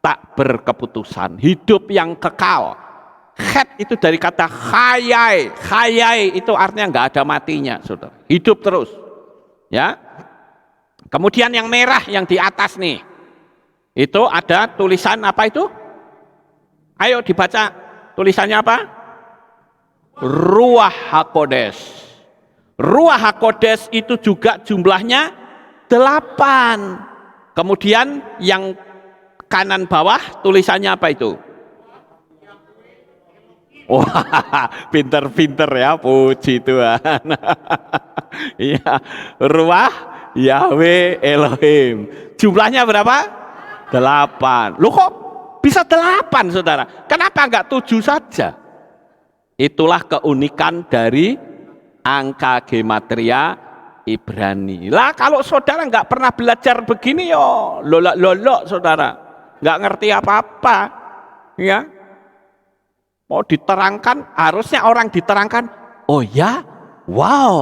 tak berkeputusan, hidup yang kekal. Het itu dari kata khayai. Khayai itu artinya nggak ada matinya, saudara. Hidup terus. Ya. Kemudian yang merah yang di atas nih, itu ada tulisan apa itu? Ayo dibaca tulisannya apa? Ruach HaKodes. Ruach HaKodes itu juga jumlahnya 8. Kemudian yang kanan bawah tulisannya apa itu? Wah, pinter-pinter ya, puji Tuhan. Iya, Ruach Yahweh Elohim. Jumlahnya berapa? 8. Loh kok bisa 8 saudara? Kenapa enggak 7 saja? Itulah keunikan dari angka gematria Ibrani. Lah kalau saudara enggak pernah belajar begini yo, lolok saudara. Enggak ngerti apa-apa. Ya. Mau diterangkan, harusnya orang diterangkan, oh ya, wow,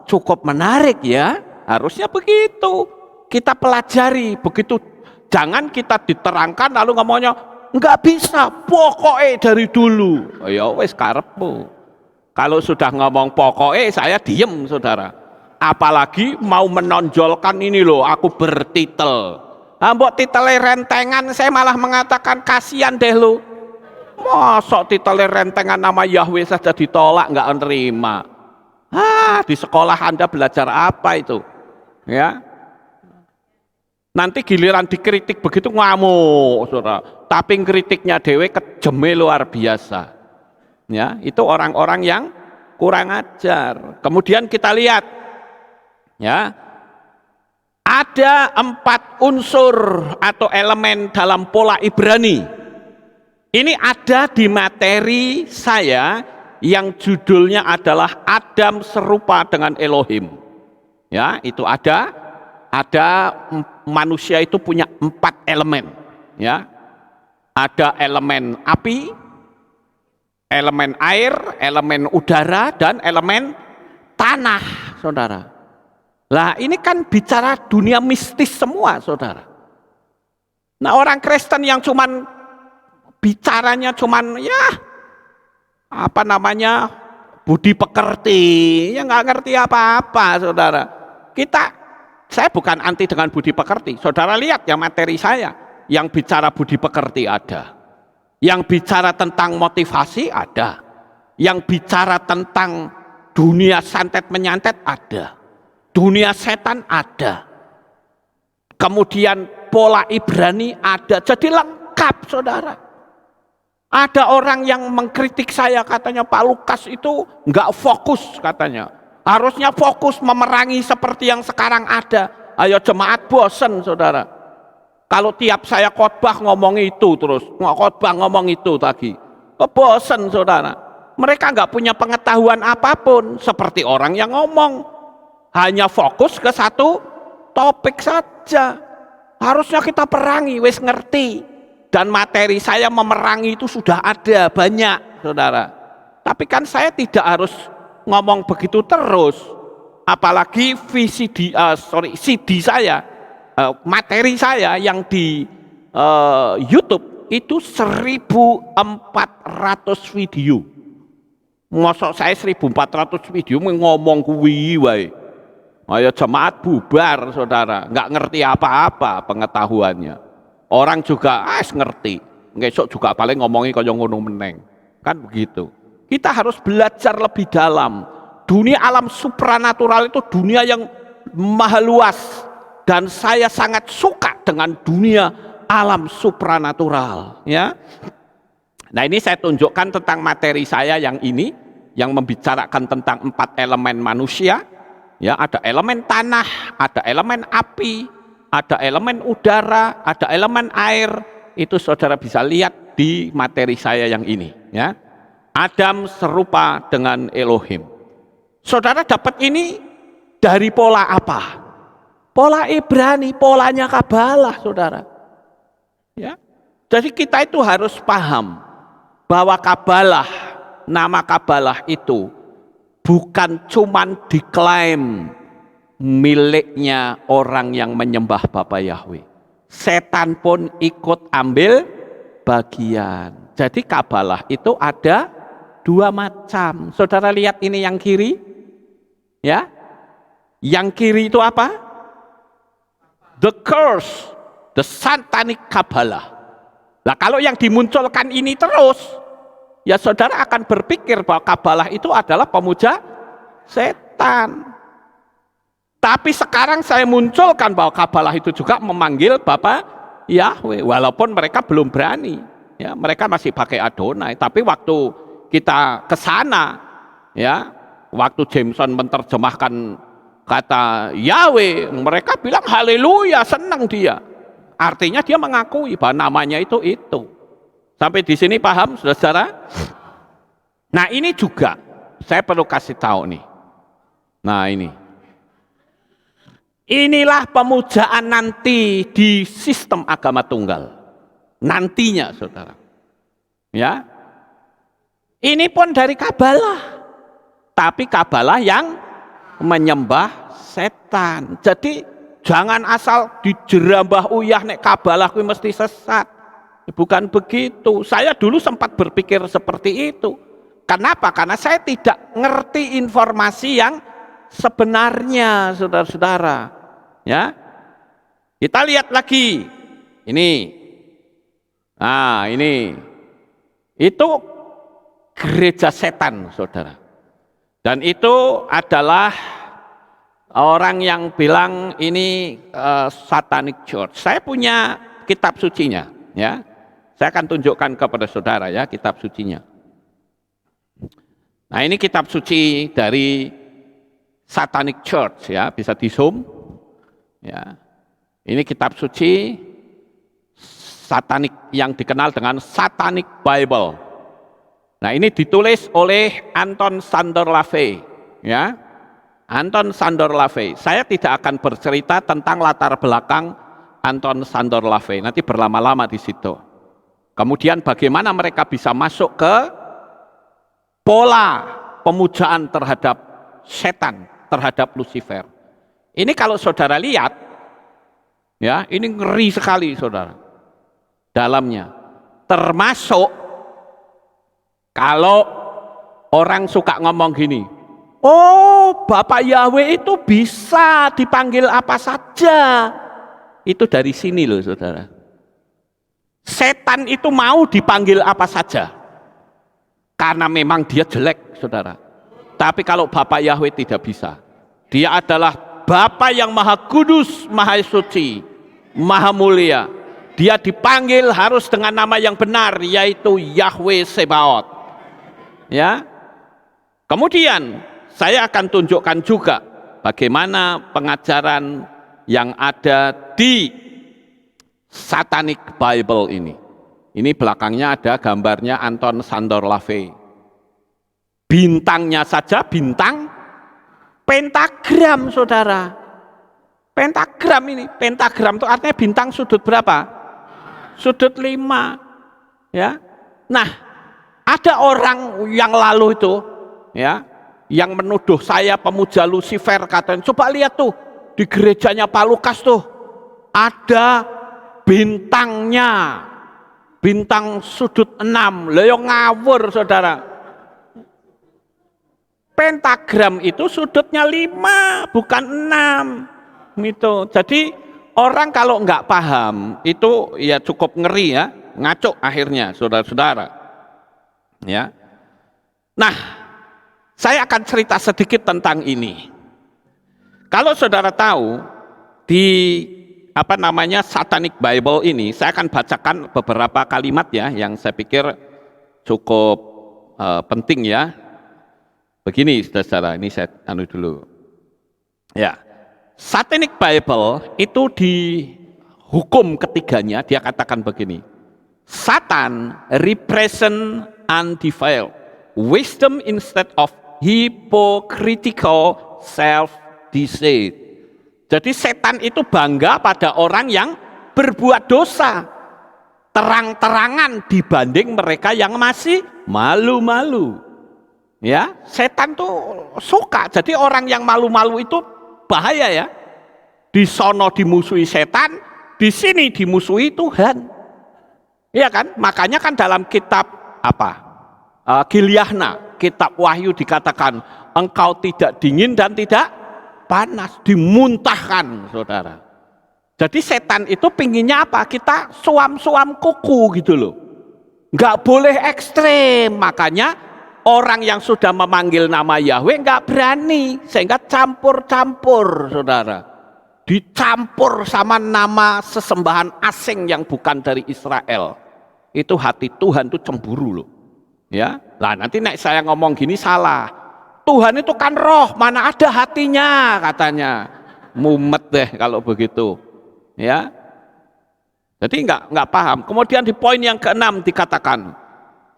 cukup menarik ya. Harusnya begitu. Kita pelajari begitu. Jangan kita diterangkan lalu ngomongnya enggak bisa, pokoknya dari dulu. Oh ya wis karepmu. Kalau sudah ngomong pokoknya saya diem saudara. Apalagi mau menonjolkan ini loh, aku bertitel. Mbok titelnya rentengan, saya malah mengatakan kasihan deh lo. Mosok titelnya rentengan nama Yahweh saja ditolak, enggak nerima. Di sekolah Anda belajar apa itu? Ya, nanti giliran dikritik begitu ngamuk, saudara. Tapi kritiknya dewe kejeme luar biasa. Ya, itu orang-orang yang kurang ajar. Kemudian kita lihat, ya, ada 4 unsur atau elemen dalam pola Ibrani. Ini ada di materi saya yang judulnya adalah Adam serupa dengan Elohim. Ya, itu ada manusia itu punya 4 elemen, ya. Ada elemen api, elemen air, elemen udara, dan elemen tanah, saudara. Lah ini kan bicara dunia mistis semua, saudara. Nah orang Kristen yang cuman bicaranya cuman ya apa namanya budi pekerti, ya nggak ngerti apa-apa, saudara. Saya bukan anti dengan budi pekerti. Saudara lihat ya materi saya, yang bicara budi pekerti ada, yang bicara tentang motivasi ada, yang bicara tentang dunia santet menyantet ada, dunia setan ada, kemudian pola Ibrani ada, jadi lengkap saudara. Ada orang yang mengkritik saya, katanya Pak Lukas itu nggak fokus katanya. Harusnya fokus memerangi seperti yang sekarang ada. Ayo jemaat bosen saudara. Kalau tiap saya khotbah ngomong itu terus, khotbah ngomong itu lagi. Bosen saudara. Mereka nggak punya pengetahuan apapun. Seperti orang yang ngomong. Hanya fokus ke satu topik saja. Harusnya kita perangi, wis ngerti. Dan materi saya memerangi itu sudah ada banyak saudara. Tapi kan saya tidak harus ngomong begitu terus, apalagi CD saya materi saya yang di YouTube itu 1.400 video. Mosok saya 1.400 video ngomong kuwi wae. Ayo jemaat bubar saudara, nggak ngerti apa-apa pengetahuannya. Orang juga ngerti, besok juga paling ngomongi kaya ngono meneng. Kan begitu. Kita harus belajar lebih dalam. Dunia alam supranatural itu dunia yang maha luas. Dan saya sangat suka dengan dunia alam supranatural. Ya. Nah ini saya tunjukkan tentang materi saya yang ini, yang membicarakan tentang 4 elemen manusia. Ya, ada elemen tanah, ada elemen api, ada elemen udara, ada elemen air. Itu saudara bisa lihat di materi saya yang ini. Ya. Adam serupa dengan Elohim. Saudara dapat ini dari pola apa? Pola Ibrani, polanya Kabalah, saudara. Ya. Jadi kita itu harus paham bahwa Kabalah, nama Kabalah itu bukan cuman diklaim miliknya orang yang menyembah Bapa Yahweh. Setan pun ikut ambil bagian. Jadi Kabalah itu ada 2 macam. Saudara lihat ini yang kiri. Ya. Yang kiri itu apa? The curse, the satanic Kabalah. Nah kalau yang dimunculkan ini terus, ya saudara akan berpikir bahwa Kabalah itu adalah pemuja setan. Tapi sekarang saya munculkan bahwa Kabalah itu juga memanggil Bapa Yahweh, walaupun mereka belum berani. Ya, mereka masih pakai Adonai. Tapi waktu kita ke sana, ya, waktu Jameson menerjemahkan kata Yahweh, mereka bilang haleluya, senang dia. Artinya dia mengakui bahwa namanya itu. Sampai di sini paham, saudara? Nah ini juga saya perlu kasih tahu nih. Nah ini. Inilah pemujaan nanti di sistem agama tunggal. Nantinya saudara. Ya. Ini pun dari Kabalah. Tapi Kabalah yang menyembah setan. Jadi jangan asal dijerambah uyah nek Kabalah kuwi mesti sesat. Bukan begitu. Saya dulu sempat berpikir seperti itu. Kenapa? Karena saya tidak ngerti informasi yang sebenarnya, saudara-saudara. Ya, kita lihat lagi. Ini. Nah, ini. Itu gereja setan, saudara. Dan itu adalah orang yang bilang ini satanic church. Saya punya kitab sucinya, ya. Saya akan tunjukkan kepada saudara ya kitab sucinya. Nah ini kitab suci dari satanic church ya, bisa di zoom. Ya. Ini kitab suci satanik yang dikenal dengan Satanic Bible. Nah ini ditulis oleh Anton Szandor LaVey, ya, Anton Szandor LaVey. Saya tidak akan bercerita tentang latar belakang Anton Szandor LaVey, nanti berlama-lama di situ. Kemudian bagaimana mereka bisa masuk ke pola pemujaan terhadap setan, terhadap Lucifer. Ini kalau saudara lihat, ya, ini ngeri sekali saudara. Dalamnya, termasuk kalau orang suka ngomong gini, oh Bapak Yahweh itu bisa dipanggil apa saja. Itu dari sini loh saudara. Setan itu mau dipanggil apa saja. Karena memang dia jelek saudara. Tapi kalau Bapak Yahweh tidak bisa. Dia adalah Bapa yang maha kudus, maha suci, maha mulia. Dia dipanggil harus dengan nama yang benar, yaitu Yahweh Sebaot. Ya. Kemudian saya akan tunjukkan juga bagaimana pengajaran yang ada di Satanic Bible ini. Ini belakangnya ada gambarnya Anton Szandor LaVey. Bintangnya saja bintang pentagram, saudara. Pentagram ini, pentagram itu artinya bintang sudut berapa? Sudut 5. Ya. Nah, ada orang yang lalu itu, ya, yang menuduh saya pemuja Lucifer, katanya, coba lihat tuh di gerejanya Pak Lukas tuh, ada bintangnya, bintang sudut 6. Lah yo ngawur saudara. Pentagram itu sudutnya 5 bukan 6 gitu. Jadi orang kalau nggak paham itu ya cukup ngeri ya, ngaco akhirnya saudara-saudara ya. Nah, saya akan cerita sedikit tentang ini. Kalau saudara tahu di Satanic Bible ini, saya akan bacakan beberapa kalimat ya yang saya pikir cukup penting ya. Begini saudara, ini saya dulu. Ya, Satanic Bible itu di hukum ketiganya dia katakan begini. Satan represent undefiled wisdom instead of hypocritical self-deceit. Jadi setan itu bangga pada orang yang berbuat dosa terang-terangan dibanding mereka yang masih malu-malu. Ya, setan tuh suka. Jadi orang yang malu-malu itu bahaya ya. Di sono dimusuhi setan, di sini dimusuhi Tuhan. Iya kan? Makanya kan dalam kitab Gilyahna, kitab Wahyu dikatakan engkau tidak dingin dan tidak panas, dimuntahkan saudara. Jadi setan itu pinginnya apa? Kita suam-suam kuku gitu loh. Nggak boleh ekstrem, makanya orang yang sudah memanggil nama Yahweh nggak berani, sehingga campur-campur, saudara. Dicampur sama nama sesembahan asing yang bukan dari Israel. Itu hati Tuhan tuh cemburu loh. Ya, lah nanti nek saya ngomong gini salah. Tuhan itu kan roh, mana ada hatinya katanya. Mumet deh kalau begitu. Ya. Jadi nggak paham. Kemudian di poin yang ke-6 dikatakan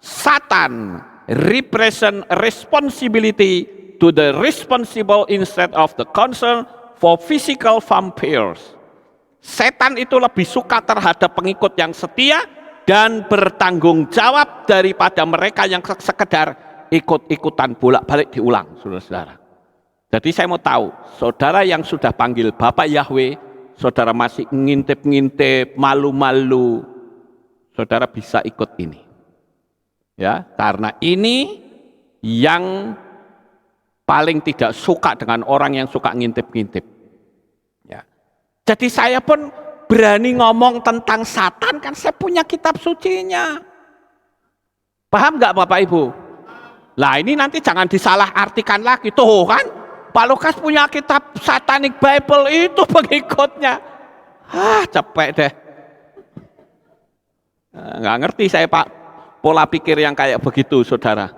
Satan represent responsibility to the responsible instead of the concern for physical vampires. Setan itu lebih suka terhadap pengikut yang setia dan bertanggung jawab daripada mereka yang sekedar ikut-ikutan bolak-balik diulang, saudara-saudara. Jadi saya mau tahu, saudara yang sudah panggil Bapak Yahweh, saudara masih ngintip-ngintip, malu-malu, saudara bisa ikut ini. Ya, karena ini yang paling tidak suka dengan orang yang suka ngintip-ngintip. Ya. Jadi saya pun berani ngomong tentang Satan, kan saya punya kitab sucinya. Paham nggak Bapak Ibu? Lah ini nanti jangan disalah artikan lagi, tuh kan Pak Lukas punya kitab Satanic Bible itu pengikutnya. Capek deh. Nggak ngerti saya Pak pola pikir yang kayak begitu, saudara.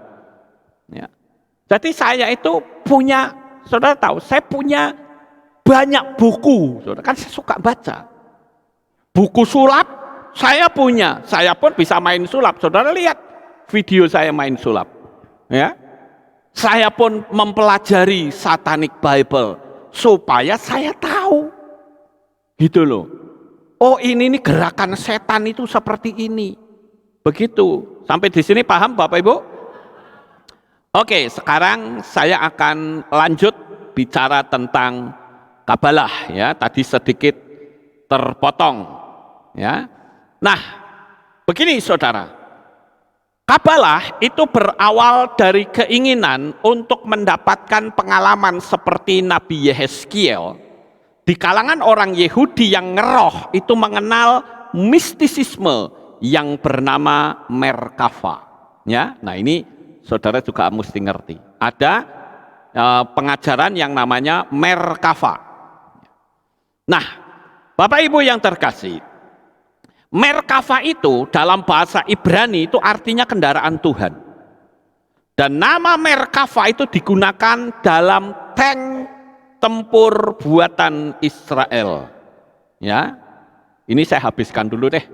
Ya. Jadi saya itu punya, saudara tahu, saya punya banyak buku, saudara. Kan saya suka baca. Buku sulap, saya punya. Saya pun bisa main sulap. Saudara lihat video saya main sulap. Ya. Saya pun mempelajari Satanic Bible supaya saya tahu. Gitu loh. Oh ini nih gerakan setan itu seperti ini. Begitu. Sampai di sini paham Bapak Ibu? Oke, sekarang saya akan lanjut bicara tentang Kabalah ya. Tadi sedikit terpotong ya. Nah, begini saudara. Kabalah itu berawal dari keinginan untuk mendapatkan pengalaman seperti Nabi Yehezkiel. Di kalangan orang Yahudi yang ngeroh itu mengenal mistisisme yang bernama Merkava. Ya, nah ini saudara juga mesti ngerti. Ada pengajaran yang namanya Merkava. Nah, Bapak Ibu yang terkasih, Merkava itu dalam bahasa Ibrani itu artinya kendaraan Tuhan. Dan nama Merkava itu digunakan dalam tank tempur buatan Israel. Ya, ini saya habiskan dulu deh.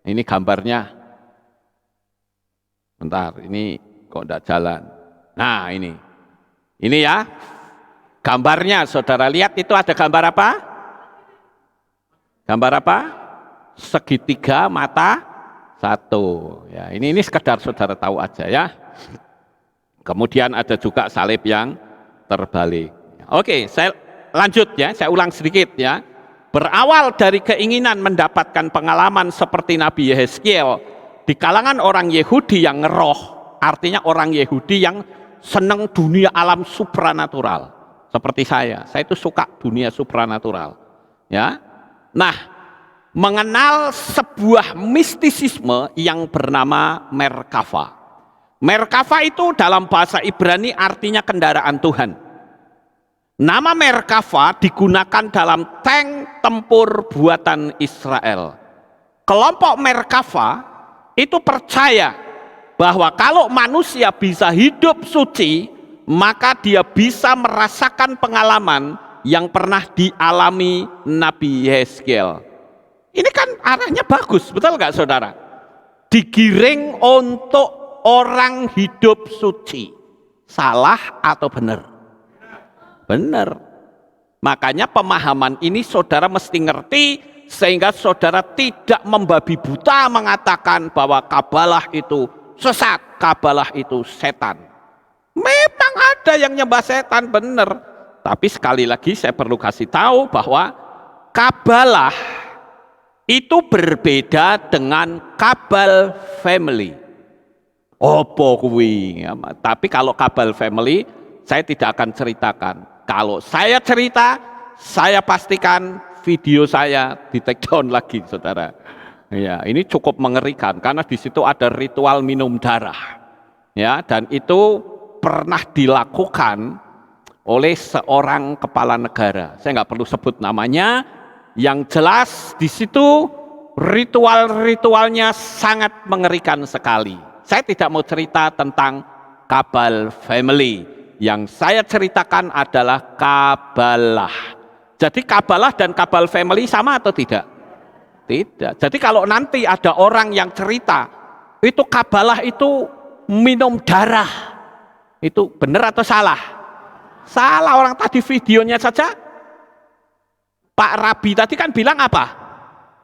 Ini gambarnya. Bentar, ini kok enggak jalan. Nah, ini. Ini ya. Gambarnya, saudara lihat itu ada gambar apa? Gambar apa? Segitiga mata satu. Ya, ini sekedar saudara tahu aja ya. Kemudian ada juga salib yang terbalik. Oke, saya lanjut ya, saya ulang sedikit ya. berawal dari keinginan mendapatkan pengalaman seperti Nabi Yehezkiel di kalangan orang Yahudi yang ngeroh, artinya orang Yahudi yang senang dunia alam supranatural. Seperti saya itu suka dunia supranatural. Ya, nah, mengenal sebuah mistisisme yang bernama Merkava. Merkava itu dalam bahasa Ibrani artinya kendaraan Tuhan. Nama Merkava digunakan dalam tank tempur buatan Israel. Kelompok Merkava itu percaya bahwa kalau manusia bisa hidup suci, maka dia bisa merasakan pengalaman yang pernah dialami Nabi Yehezkiel. Ini kan arahnya bagus, betul nggak saudara? Digiring untuk orang hidup suci. Salah atau benar? Benar. Makanya pemahaman ini saudara mesti ngerti, sehingga saudara tidak membabi buta mengatakan bahwa kabalah itu sesat, kabalah itu setan. Memang ada yang nyembah setan, benar. Tapi sekali lagi saya perlu kasih tahu bahwa kabalah itu berbeda dengan kabal family. Opo kuwi. Tapi kalau kabal family saya tidak akan ceritakan. Kalau saya cerita, saya pastikan video saya di take down lagi, saudara. Ya, ini cukup mengerikan karena di situ ada ritual minum darah. Ya, dan itu pernah dilakukan oleh seorang kepala negara. Saya nggak perlu sebut namanya. Yang jelas di situ ritual-ritualnya sangat mengerikan sekali. Saya tidak mau cerita tentang kabal family. Yang saya ceritakan adalah kabalah. Jadi kabalah dan kabal family sama atau tidak? Tidak. Jadi kalau nanti ada orang yang cerita, itu kabalah itu minum darah. Itu benar atau salah? Salah. Orang tadi videonya saja, Pak Rabi tadi kan bilang apa?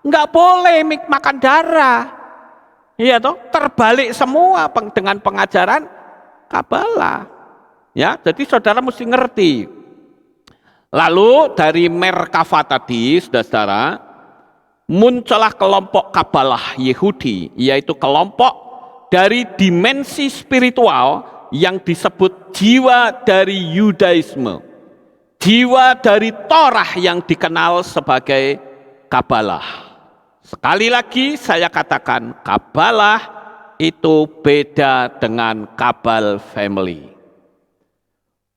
Enggak boleh makan darah. Iya toh, terbalik semua dengan pengajaran kabalah. Ya, jadi saudara mesti ngerti. Lalu dari Merkava tadi, saudara, muncullah kelompok kabalah Yahudi, yaitu kelompok dari dimensi spiritual yang disebut jiwa dari Yudaisme, jiwa dari Torah yang dikenal sebagai kabalah. Sekali lagi saya katakan, kabalah itu beda dengan kabal family.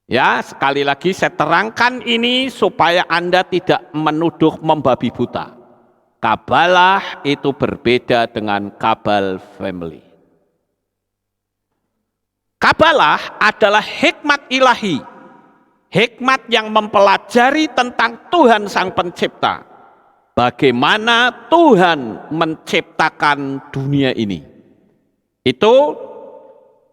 Ya, sekali lagi saya terangkan ini supaya Anda tidak menuduh membabi buta. Kabalah itu berbeda dengan kabal family. Kabalah adalah hikmat ilahi. Hikmat yang mempelajari tentang Tuhan Sang Pencipta. Bagaimana Tuhan menciptakan dunia ini. Itu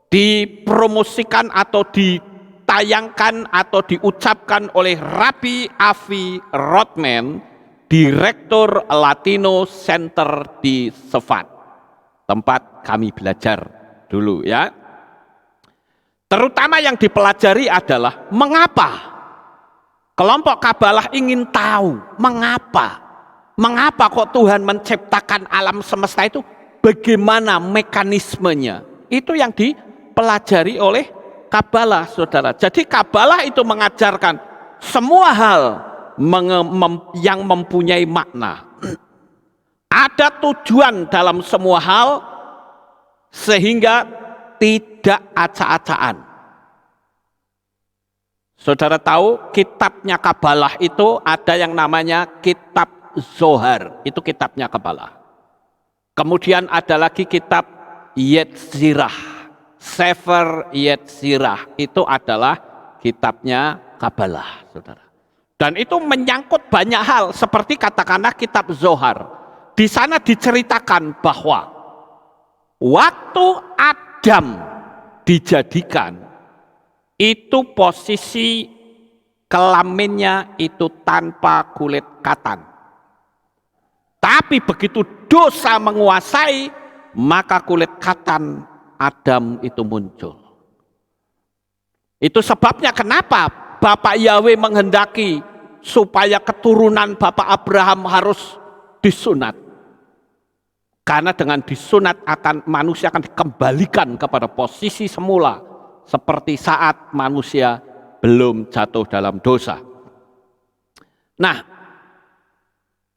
dipromosikan atau ditayangkan atau diucapkan oleh Rabbi Avi Rothman, Direktur Latino Center di Sefat, tempat kami belajar dulu ya. Terutama yang dipelajari adalah mengapa kelompok kabalah ingin tahu mengapa kok Tuhan menciptakan alam semesta itu, bagaimana mekanismenya. Itu yang dipelajari oleh kabalah, saudara. Jadi kabalah itu mengajarkan semua hal yang mempunyai makna. Ada tujuan dalam semua hal sehingga tidak acak-acakan. Saudara tahu kitabnya kabalah itu ada yang namanya kitab Zohar, itu kitabnya kabalah. Kemudian ada lagi kitab Yetzirah, Sefer Yetzirah, itu adalah kitabnya kabalah, saudara. Dan itu menyangkut banyak hal, seperti katakanlah kitab Zohar. Di sana diceritakan bahwa waktu Adam dijadikan, itu posisi kelaminnya itu tanpa kulit katan. Tapi begitu dosa menguasai, maka kulit katan Adam itu muncul. Itu sebabnya kenapa Bapak Yahweh menghendaki supaya keturunan Bapak Abraham harus disunat. Karena dengan disunat manusia akan dikembalikan kepada posisi semula seperti saat manusia belum jatuh dalam dosa. Nah,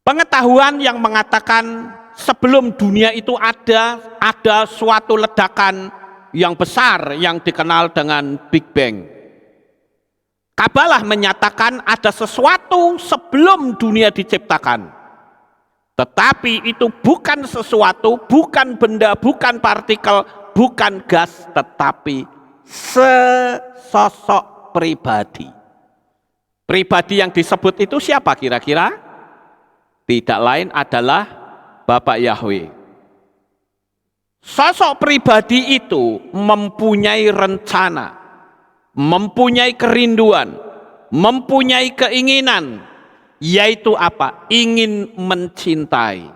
pengetahuan yang mengatakan sebelum dunia itu ada suatu ledakan yang besar yang dikenal dengan Big Bang. Kabalah menyatakan ada sesuatu sebelum dunia diciptakan. Tetapi itu bukan sesuatu, bukan benda, bukan partikel, bukan gas, tetapi sesosok pribadi. Pribadi yang disebut itu siapa kira-kira? Tidak lain adalah Bapak Yahweh. Sosok pribadi itu mempunyai rencana, mempunyai kerinduan, mempunyai keinginan, yaitu apa? Ingin mencintai.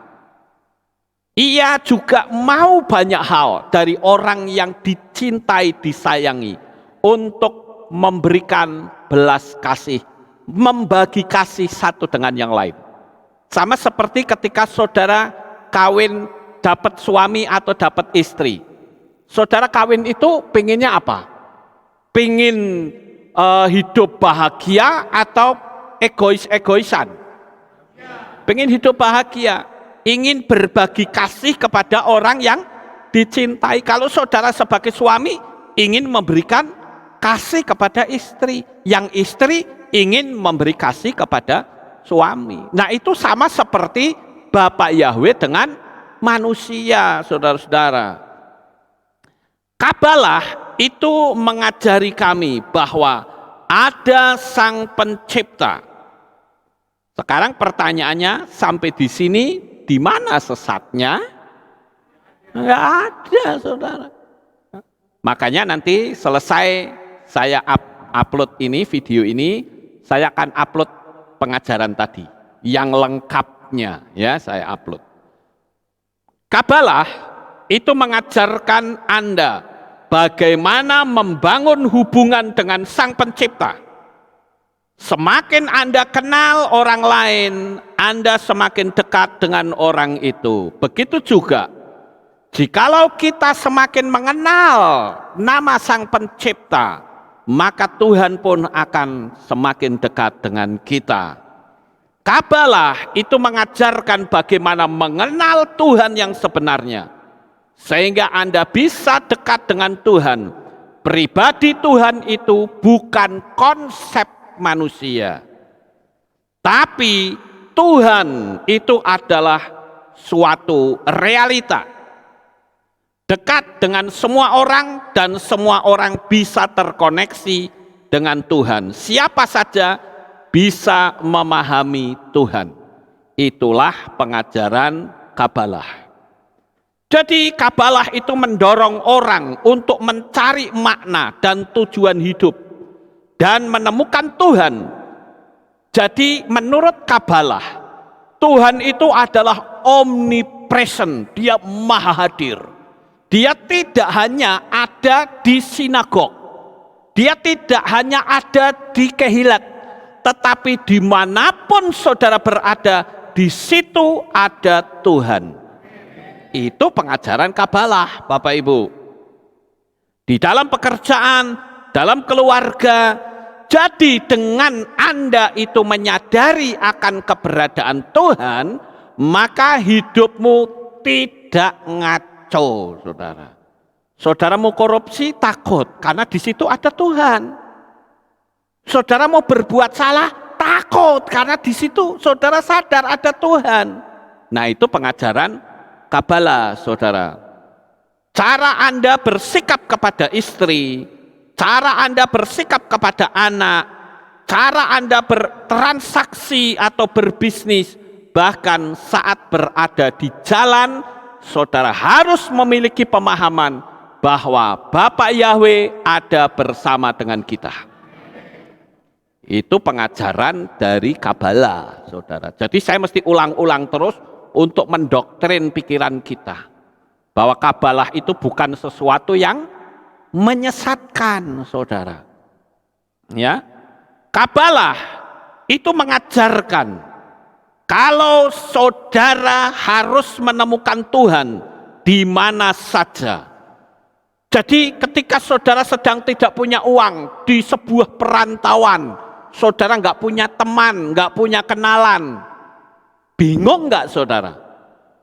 Ia juga mau banyak hal dari orang yang dicintai, disayangi, untuk memberikan belas kasih, membagi kasih satu dengan yang lain. Sama seperti ketika saudara kawin dapat suami atau dapat istri. Saudara kawin itu pengennya apa? Pengen hidup bahagia atau egois-egoisan? Pengen hidup bahagia, ingin berbagi kasih kepada orang yang dicintai. Kalau saudara sebagai suami ingin memberikan kasih kepada istri, yang istri ingin memberi kasih kepada suami. Nah, itu sama seperti Bapak Yahweh dengan manusia, saudara-saudara. Kabalah itu mengajari kami bahwa ada Sang Pencipta. Sekarang pertanyaannya, sampai di sini di mana sesatnya? Enggak ada, saudara. Makanya nanti selesai saya upload ini, video ini, saya akan upload pengajaran tadi yang lengkapnya, ya, saya upload. Kabalah itu mengajarkan Anda bagaimana membangun hubungan dengan Sang Pencipta. Semakin Anda kenal orang lain, Anda semakin dekat dengan orang itu. Begitu juga, jikalau kita semakin mengenal nama Sang Pencipta, maka Tuhan pun akan semakin dekat dengan kita. Kabalah itu mengajarkan bagaimana mengenal Tuhan yang sebenarnya, sehingga Anda bisa dekat dengan Tuhan. Pribadi Tuhan itu bukan konsep manusia, tapi Tuhan itu adalah suatu realita, dekat dengan semua orang dan semua orang bisa terkoneksi dengan Tuhan. Siapa saja bisa memahami Tuhan. Itulah pengajaran Kabalah. Jadi Kabalah itu mendorong orang untuk mencari makna dan tujuan hidup dan menemukan Tuhan. Jadi menurut Kabalah, Tuhan itu adalah omnipresent, dia maha hadir. Dia tidak hanya ada di sinagog, dia tidak hanya ada di Kehilat, tetapi dimanapun saudara berada, di situ ada Tuhan. Itu pengajaran Kabalah, Bapak Ibu. Di dalam pekerjaan, dalam keluarga. Jadi dengan Anda itu menyadari akan keberadaan Tuhan, maka hidupmu tidak ngaco, saudara. Saudara mau korupsi, takut, karena di situ ada Tuhan. Saudara mau berbuat salah, takut, karena di situ saudara sadar ada Tuhan. Nah, itu pengajaran Kabalah, saudara. Cara Anda bersikap kepada istri, cara Anda bersikap kepada anak, cara Anda bertransaksi atau berbisnis, bahkan saat berada di jalan, saudara harus memiliki pemahaman bahwa Bapak Yahweh ada bersama dengan kita. Itu pengajaran dari Kabalah, saudara. Jadi saya mesti ulang-ulang terus untuk mendoktrin pikiran kita bahwa Kabalah itu bukan sesuatu yang menyesatkan, saudara. Ya, Kabalah itu mengajarkan kalau saudara harus menemukan Tuhan di mana saja. Jadi ketika saudara sedang tidak punya uang di sebuah perantauan, saudara nggak punya teman, nggak punya kenalan, bingung nggak saudara?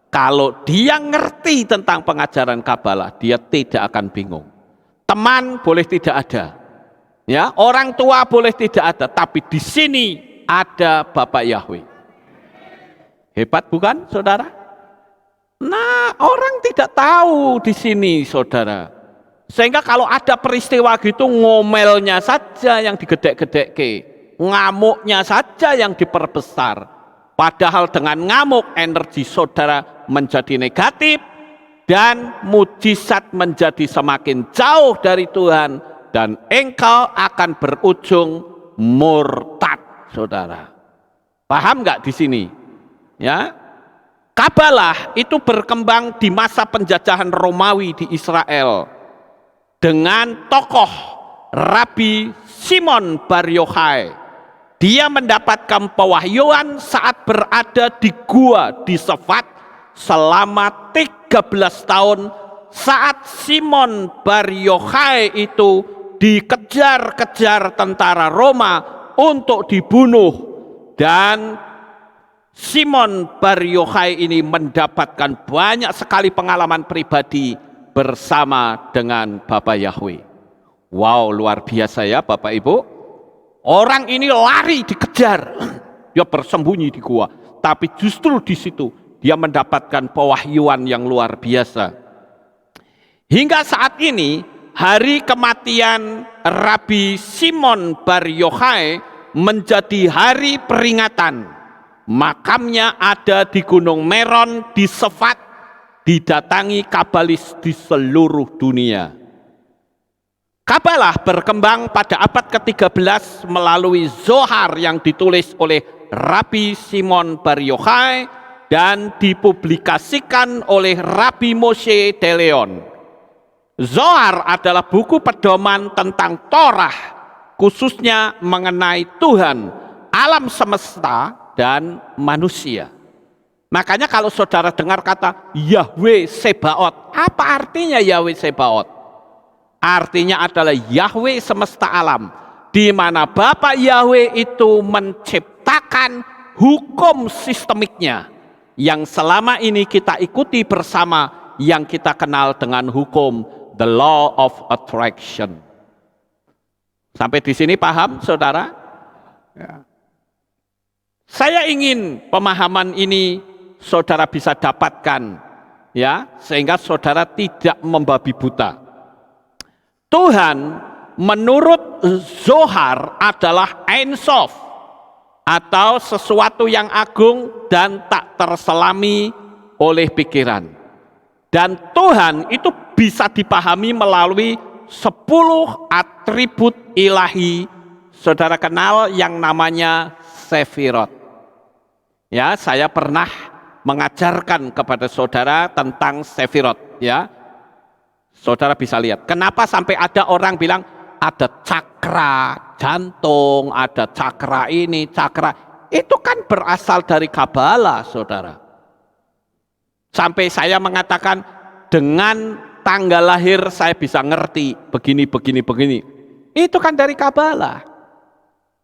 Kalau dia ngerti tentang pengajaran Kabalah, dia tidak akan bingung. Teman boleh tidak ada, ya, orang tua boleh tidak ada, tapi di sini ada Bapak Yahweh. Hebat bukan, saudara? Nah, orang tidak tahu di sini, saudara. Sehingga kalau ada peristiwa gitu, ngomelnya saja yang digedek-gedek, ngamuknya saja yang diperbesar. Padahal dengan ngamuk, energi saudara menjadi negatif, dan mujizat menjadi semakin jauh dari Tuhan, dan engkau akan berujung murtad, saudara. Paham nggak di sini? Ya, Kabalah itu berkembang di masa penjajahan Romawi di Israel dengan tokoh Rabi Simon Bar Yochai. Dia mendapatkan pewahyuan saat berada di gua di Sefat selama 13 tahun saat Simon Bar Yochai itu dikejar-kejar tentara Roma untuk dibunuh, dan Simon Bar Yochai ini mendapatkan banyak sekali pengalaman pribadi bersama dengan Bapak Yahweh. Wow, luar biasa ya Bapak Ibu. Orang ini lari dikejar, dia bersembunyi di gua, tapi justru di situ dia mendapatkan pewahyuan yang luar biasa. Hingga saat ini, hari kematian Rabi Simon Bar Yochai menjadi hari peringatan. Makamnya ada di Gunung Meron di Sefat, didatangi kabalis di seluruh dunia. Kabalah berkembang pada abad ke-13 melalui Zohar yang ditulis oleh Rabi Simon Bar Yochai dan dipublikasikan oleh Rabi Moshe de Leon. Zohar adalah buku pedoman tentang Torah, khususnya mengenai Tuhan, alam semesta, dan manusia. Makanya kalau saudara dengar kata Yahweh Sebaot, apa artinya Yahweh Sebaot? Artinya adalah Yahweh semesta alam, di mana Bapak Yahweh itu menciptakan hukum sistemiknya yang selama ini kita ikuti bersama, yang kita kenal dengan hukum the law of attraction. Sampai di sini paham saudara? Ya. Saya ingin pemahaman ini saudara bisa dapatkan, ya, sehingga saudara tidak membabi buta. Tuhan menurut Zohar adalah Ein Sof, atau sesuatu yang agung dan tak terselami oleh pikiran. Dan Tuhan itu bisa dipahami melalui 10 atribut ilahi. Saudara kenal yang namanya Sefirot. Ya, saya pernah mengajarkan kepada saudara tentang Sefirot, ya. Saudara bisa lihat, kenapa sampai ada orang bilang ada cakra jantung, ada cakra ini, cakra itu kan berasal dari Kabalah, saudara. Sampai saya mengatakan dengan tanggal lahir saya bisa ngerti begini, begini, begini. Itu kan dari Kabalah.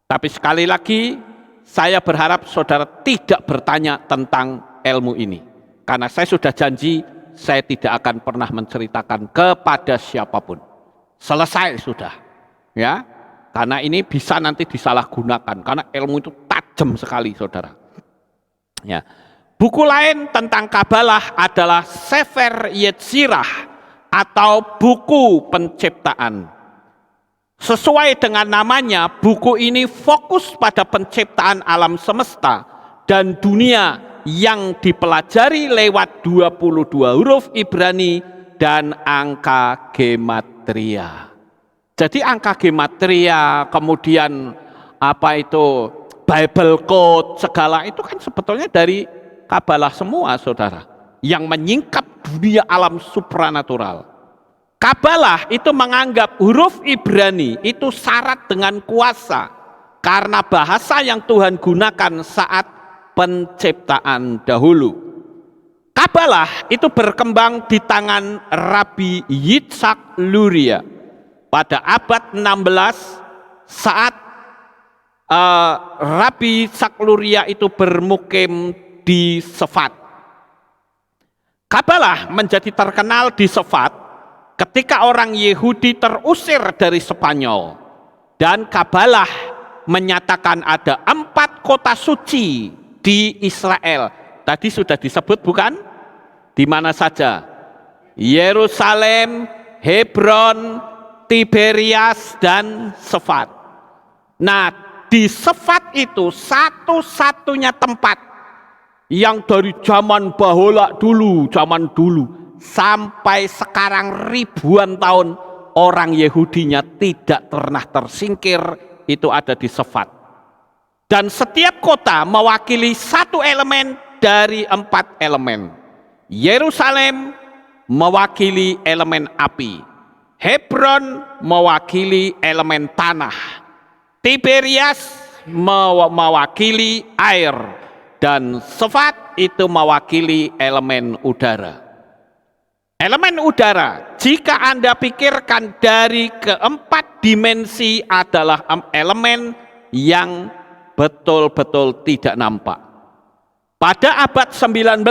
Tapi sekali lagi saya berharap saudara tidak bertanya tentang ilmu ini, karena saya sudah janji saya tidak akan pernah menceritakan kepada siapapun. Selesai sudah, ya. Karena ini bisa nanti disalahgunakan, karena ilmu itu tajam sekali, saudara. Ya. Buku lain tentang Kabalah adalah Sefer Yetzirah atau buku penciptaan. Sesuai dengan namanya, buku ini fokus pada penciptaan alam semesta dan dunia yang dipelajari lewat 22 huruf Ibrani dan angka gematria. Jadi angka gematria, kemudian apa itu Bible Code, segala itu kan sebetulnya dari Kabalah semua, saudara, yang menyingkap dunia alam supranatural. Kabalah itu menganggap huruf Ibrani itu syarat dengan kuasa, karena bahasa yang Tuhan gunakan saat penciptaan dahulu. Kabalah itu berkembang di tangan Rabbi Yitzhak Luria pada abad 16 saat Rabbi Yitzhak Luria itu bermukim di Sefat. Kabalah menjadi terkenal di Sefat ketika orang Yahudi terusir dari Spanyol, dan Kabalah menyatakan ada 4 kota suci di Israel. Tadi sudah disebut bukan? Di mana saja? Yerusalem, Hebron, Tiberias, dan Sefat. Nah, di Sefat itu satu-satunya tempat yang dari zaman bahola dulu, zaman dulu sampai sekarang ribuan tahun orang Yahudinya tidak pernah tersingkir, itu ada di Sefat. Dan setiap kota mewakili satu elemen dari 4 elemen. Yerusalem mewakili elemen api, Hebron mewakili elemen tanah, Tiberias mewakili air, dan Sefat itu mewakili elemen udara. Elemen udara, jika Anda pikirkan dari keempat dimensi, adalah elemen yang betul-betul tidak nampak. Pada abad 19,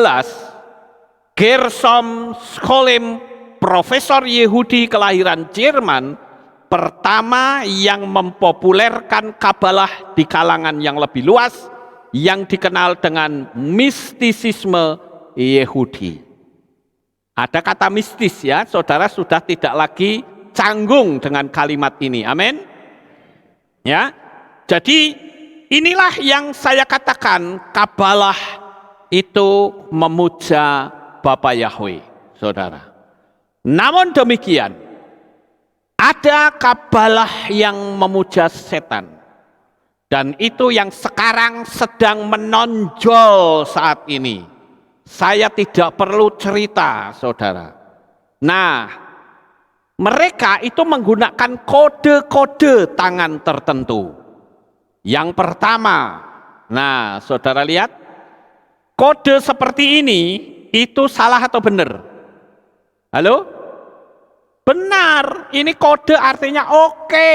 Gershom Scholem, profesor Yahudi kelahiran Jerman, pertama yang mempopulerkan Kabalah di kalangan yang lebih luas, yang dikenal dengan mistisisme Yahudi. Ada kata mistis ya, saudara sudah tidak lagi canggung dengan kalimat ini, amin. Ya, jadi inilah yang saya katakan, Kabalah itu memuja Bapa Yahweh, saudara. Namun demikian, ada Kabalah yang memuja setan. Dan itu yang sekarang sedang menonjol saat ini. Saya tidak perlu cerita, saudara. Nah, mereka itu menggunakan kode-kode tangan tertentu. Yang pertama, nah saudara lihat, kode seperti ini, itu salah atau benar? Halo? Benar, ini kode artinya oke.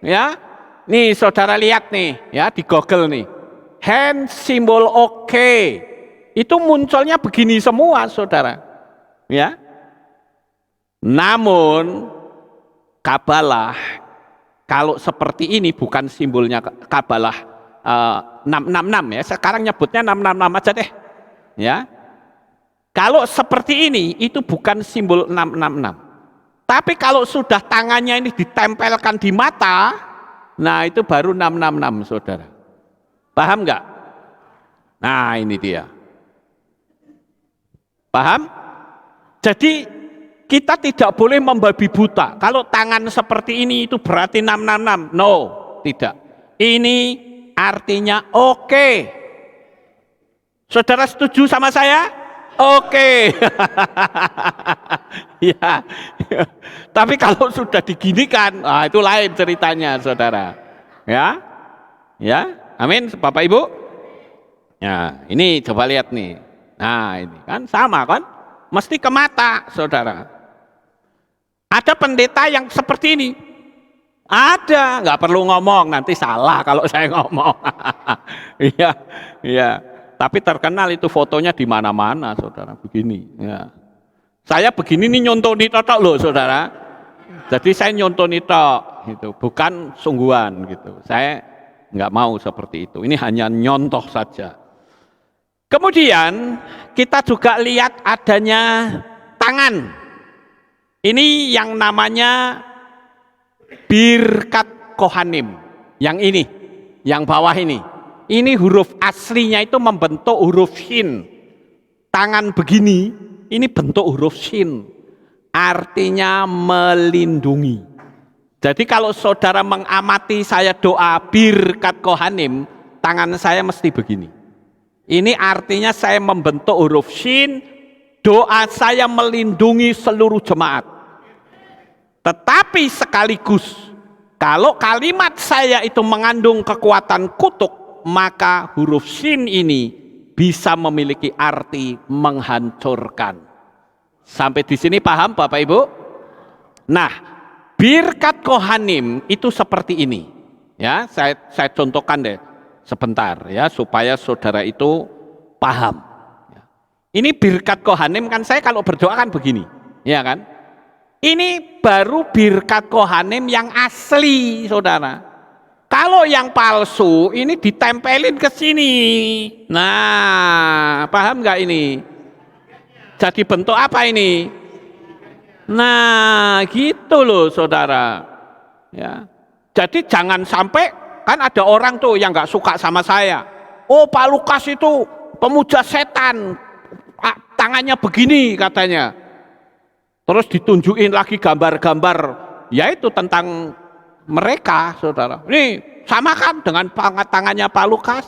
Ya, nih saudara lihat nih, ya di Google nih, hand simbol oke, itu munculnya begini semua, saudara. Ya, namun Kabalah kalau seperti ini bukan simbolnya Kabalah 666 ya. Sekarang nyebutnya 666 aja deh. Ya, kalau seperti ini itu bukan simbol 666. Tapi kalau sudah tangannya ini ditempelkan di mata, nah itu baru 666, saudara. Paham nggak? Nah ini dia. Paham? Jadi kita tidak boleh membabi buta. Kalau tangan seperti ini itu berarti 666. No, tidak. Ini artinya oke. Saudara setuju sama saya? Oke. Ya. Tapi kalau sudah diginikan, nah itu lain ceritanya, saudara. Ya. Ya, amin Bapak Ibu. Ya, ini coba lihat nih. Nah, ini kan sama kan? Mesti ke mata, saudara. Ada pendeta yang seperti ini. Ada, nggak perlu ngomong, nanti salah kalau saya ngomong. Iya, iya. Tapi terkenal itu fotonya di mana-mana, saudara. Begini. Ya. Saya begini nih nyontoni tok loh, saudara. Jadi saya nyontoni tok, gitu. Bukan sungguhan, gitu. Saya nggak mau seperti itu. Ini hanya nyontoh saja. Kemudian kita juga lihat adanya tangan. Ini yang namanya Birkat Kohanim. Yang ini, yang bawah ini. Ini huruf aslinya itu membentuk huruf Shin. Tangan begini, ini bentuk huruf Shin. Artinya melindungi. Jadi kalau saudara mengamati saya doa Birkat Kohanim, tangan saya mesti begini. Ini artinya saya membentuk huruf Shin, doa saya melindungi seluruh jemaat. Tetapi sekaligus Kalau kalimat saya itu mengandung kekuatan kutuk, maka huruf sin ini bisa memiliki arti menghancurkan. Sampai di sini paham Bapak Ibu? Nah, birkat Kohanim itu seperti ini. Ya, saya contohkan deh sebentar ya supaya saudara itu paham. Ini birkat Kohanim kan saya kalau berdoa kan begini, ya kan? Ini baru birkat Kohanim yang asli, saudara. Kalau yang palsu ini ditempelin ke sini. Nah, paham nggak ini? Jadi bentuk apa ini? Nah, gitu loh, saudara. Ya. Jadi jangan sampai kan ada orang tuh yang nggak suka sama saya. Oh, Pak Lukas itu pemuja setan. Tangannya begini katanya. Terus ditunjukin lagi gambar-gambar, yaitu tentang mereka, saudara. Ini sama kan dengan tangannya Pak Lukas?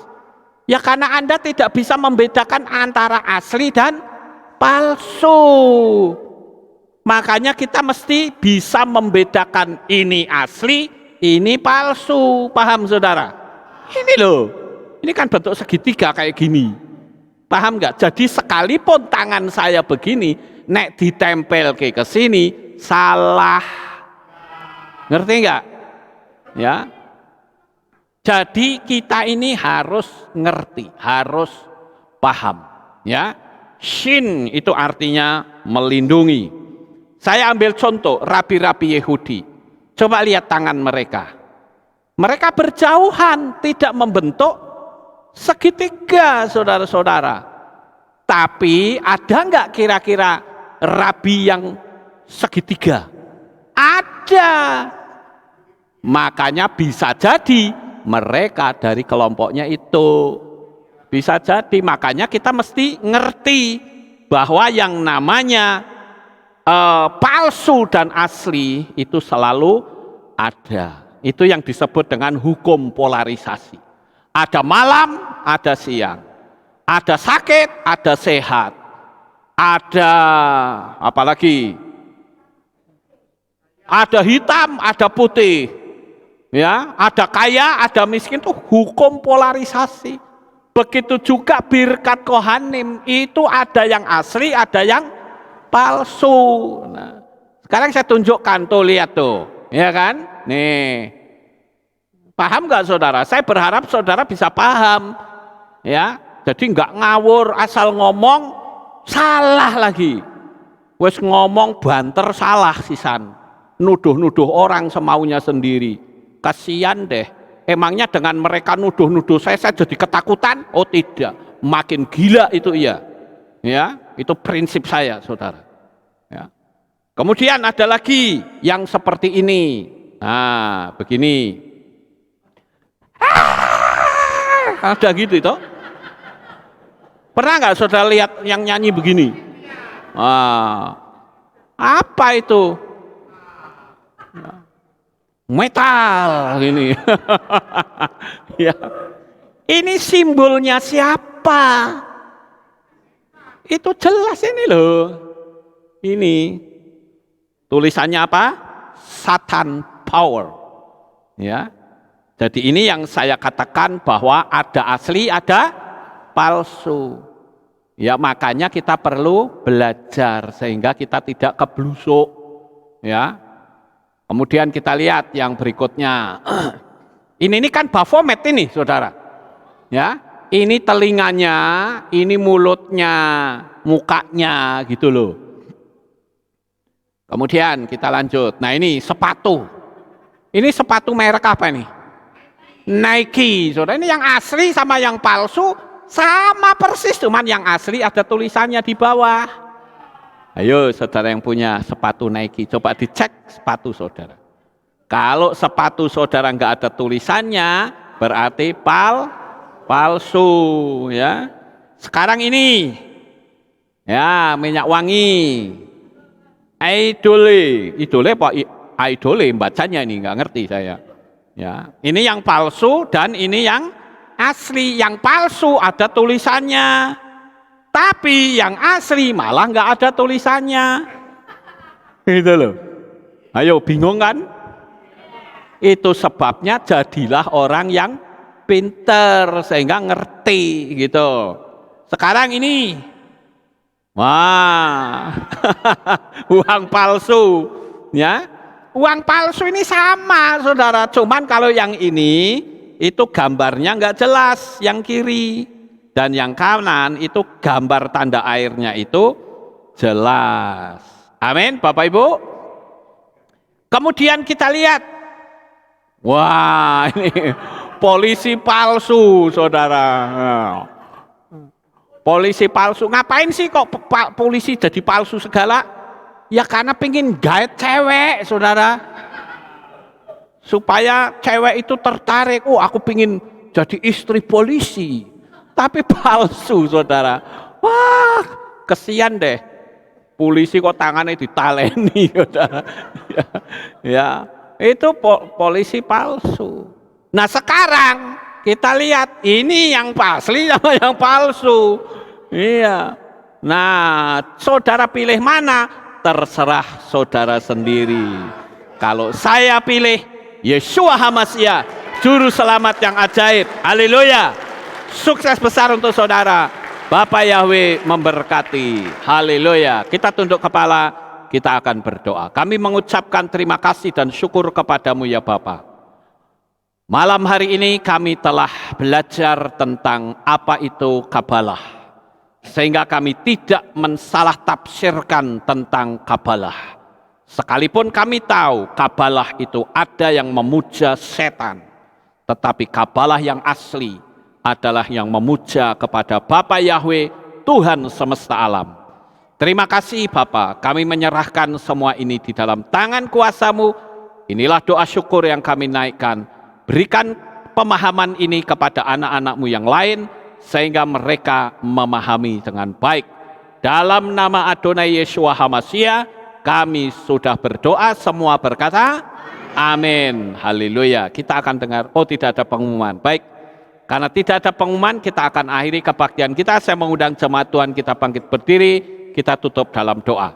Ya karena Anda tidak bisa membedakan antara asli dan palsu. Makanya kita mesti bisa membedakan ini asli, ini palsu. Paham saudara? Ini loh, ini kan bentuk segitiga kayak gini. Paham nggak? Jadi sekalipun tangan saya begini, nek ditempel ke sini salah. Ngerti nggak? Ya. Jadi kita ini harus ngerti, harus paham. Ya. Shin itu artinya melindungi. Saya ambil contoh rabi-rabi Yahudi. Coba lihat tangan mereka. Mereka berjauhan, tidak membentuk segitiga, saudara-saudara. Tapi ada nggak kira-kira rabi yang segitiga? Ada. Makanya bisa jadi mereka dari kelompoknya itu. Bisa jadi, makanya kita mesti ngerti bahwa yang namanya palsu dan asli itu selalu ada. Itu yang disebut dengan hukum polarisasi. Ada malam, ada siang. Ada sakit, ada sehat. Ada apalagi? Ada hitam, ada putih. Ya, ada kaya, ada miskin, itu hukum polarisasi. Begitu juga birkat Kohanim, itu ada yang asli, ada yang palsu. Nah, sekarang saya tunjukkan tuh, lihat tuh, ya kan? Nih. Paham nggak saudara? Saya berharap saudara bisa paham, ya. Jadi nggak ngawur asal ngomong salah lagi. Wes ngomong banter salah sisan, nuduh-nuduh orang semaunya sendiri. Kasian deh. Emangnya dengan mereka nuduh-nuduh saya jadi ketakutan? Oh tidak, makin gila itu iya. Ya, itu prinsip saya, saudara. Ya. Kemudian ada lagi yang seperti ini. Nah, begini. Ada gitu itu. Pernah nggak saudara lihat yang nyanyi begini? Apa itu? Metal gini. Ya. Ini simbolnya siapa? Itu jelas ini loh. Ini tulisannya apa? Satan power. Ya. Jadi ini yang saya katakan bahwa ada asli, ada palsu. Ya makanya kita perlu belajar sehingga kita tidak keblusuk. Ya. Kemudian kita lihat yang berikutnya. Ini kan Baphomet ini, saudara. Ya, ini telinganya, ini mulutnya, mukanya, gitu loh. Kemudian kita lanjut. Nah ini sepatu. Ini sepatu merek apa nih? Nike, saudara. Ini yang asli sama yang palsu sama persis, cuman yang asli ada tulisannya di bawah. Ayo saudara yang punya sepatu Nike, coba dicek sepatu saudara. Kalau sepatu saudara nggak ada tulisannya, berarti palsu, ya. Sekarang ini, ya minyak wangi, idole apa idole bacanya ini nggak ngerti saya. Ya, ini yang palsu dan ini yang asli. Yang palsu ada tulisannya, tapi yang asli malah nggak ada tulisannya. Gitu loh. Ayo bingung kan? Itu sebabnya jadilah orang yang pinter sehingga ngerti gitu. Sekarang ini, wah, uang palsu, ya, uang palsu ini sama, saudara. Cuman kalau yang ini itu gambarnya nggak jelas, yang kiri, dan yang kanan itu gambar tanda airnya itu jelas. Amin, Bapak Ibu. Kemudian kita lihat, wah ini polisi palsu, saudara. Polisi palsu, ngapain sih kok polisi jadi palsu segala? Ya karena pengen gait cewek, saudara. Supaya cewek itu tertarik, oh aku pengen jadi istri polisi. Tapi palsu, saudara. Wah, kesian deh. Polisi kok tangannya ditaleni, saudara. Ya, itu polisi palsu. Nah sekarang kita lihat ini yang asli sama yang palsu. Iya. Nah, saudara pilih mana? Terserah saudara sendiri. Kalau saya pilih Yeshua HaMashiach, juru selamat yang ajaib. Haleluya. Sukses besar untuk saudara. Bapak Yahweh memberkati. Haleluya. Kita tunduk kepala, kita akan berdoa. Kami mengucapkan terima kasih dan syukur kepadamu ya Bapa. Malam hari ini kami telah belajar tentang apa itu Kabalah. Sehingga kami tidak mensalah tafsirkan tentang Kabalah. Sekalipun kami tahu Kabalah itu ada yang memuja setan. Tetapi Kabalah yang asli adalah yang memuja kepada Bapa Yahweh, Tuhan semesta alam. Terima kasih Bapa, kami menyerahkan semua ini di dalam tangan kuasa-Mu. Inilah doa syukur yang kami naikkan. Berikan pemahaman ini kepada anak-anak-Mu yang lain, sehingga mereka memahami dengan baik. Dalam nama Adonai Yeshua HaMashiach, kami sudah berdoa, semua berkata, amin. Haleluya. Kita akan dengar, oh tidak ada pengumuman. Baik, karena tidak ada pengumuman, kita akan akhiri kebaktian kita. Saya mengundang jemaat Tuhan kita bangkit berdiri, kita tutup dalam doa.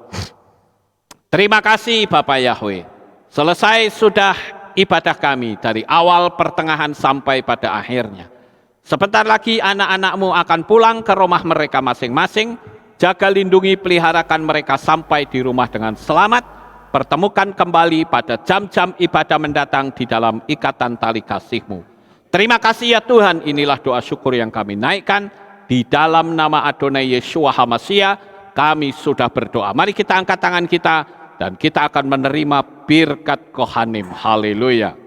Terima kasih Bapak Yahweh. Selesai sudah ibadah kami dari awal, pertengahan sampai pada akhirnya. Sebentar lagi anak-anak-Mu akan pulang ke rumah mereka masing-masing. Jaga, lindungi, peliharakan mereka sampai di rumah dengan selamat. Pertemukan kembali pada jam-jam ibadah mendatang di dalam ikatan tali kasih-Mu. Terima kasih ya Tuhan, inilah doa syukur yang kami naikkan. Di dalam nama Adonai Yeshua HaMashiach, kami sudah berdoa. Mari kita angkat tangan kita, dan kita akan menerima birkat Kohanim. Haleluya.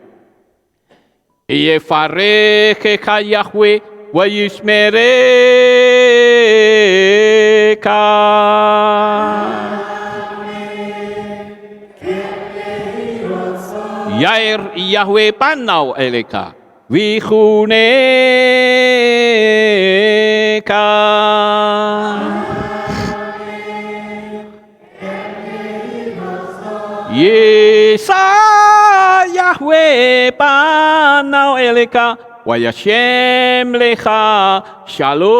Yevarechecha Yahweh wa yishmerecha. Yair Yahweh panau eleka vichuneka. Yesa Yahweh panau eleka wa yashem lecha shalom.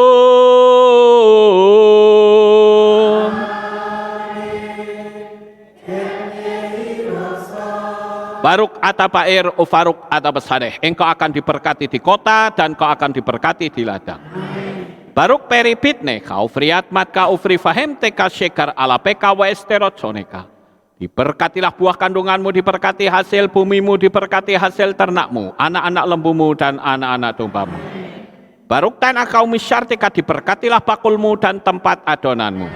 Baruk atapair ufaruk atabasadeh. Engkau akan diberkati di kota dan kau akan diberkati di ladang. Baruk peripitne kau friat matka ufri fahem teka shekar alapeka wa esterotsoneka. Diberkatilah buah kandunganmu, diberkati hasil bumimu, diberkati hasil ternakmu, anak-anak lembumu dan anak-anak dombamu. Baruk tanah kau misyartika, diberkatilah bakulmu dan tempat adonanmu.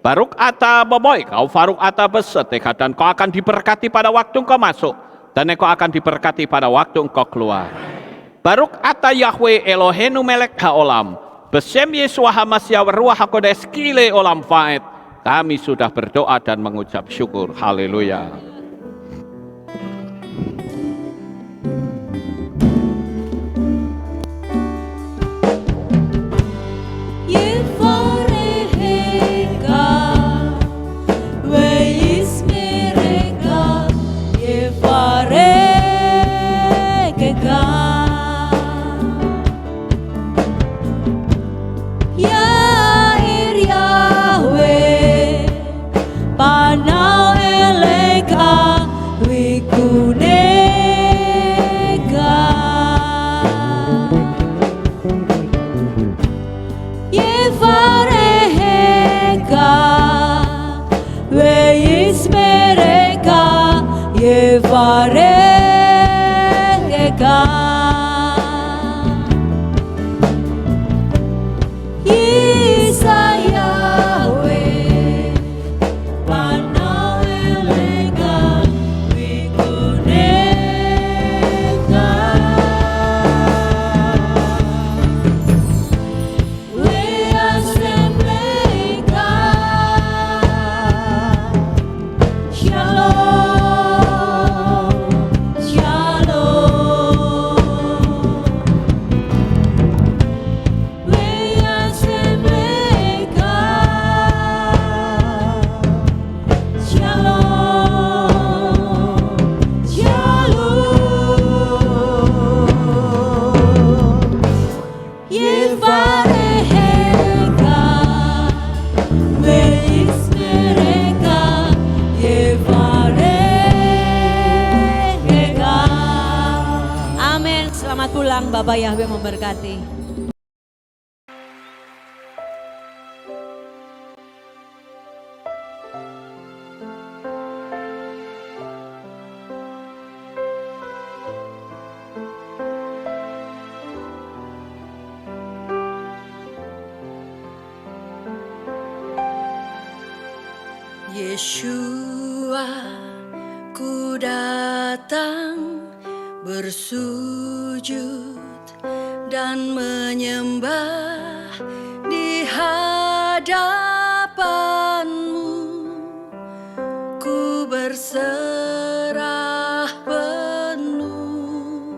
Baruk ata boboy, kau faruk ata beseteka, dan kau akan diberkati pada waktu engkau masuk, dan engkau akan diberkati pada waktu engkau keluar. Baruk ata Yahweh Elohenu melek haolam, besem Yeshua HaMashiach ruah hakodes kile olam faed. Kami sudah berdoa dan mengucap syukur. Haleluya. Panau eleka Yevarengeka Isa Yahweh Panawelega Wikuneka Weasembleka Shalom Shalom Weasembleka Shalom Shalom Yevareheka Weismereka Yevareheka. Amin. Selamat pulang, Bapak Yahweh memberkati. Yeshua, ku datang bersujud dan menyembah di hadapan-Mu. Ku berserah penuh.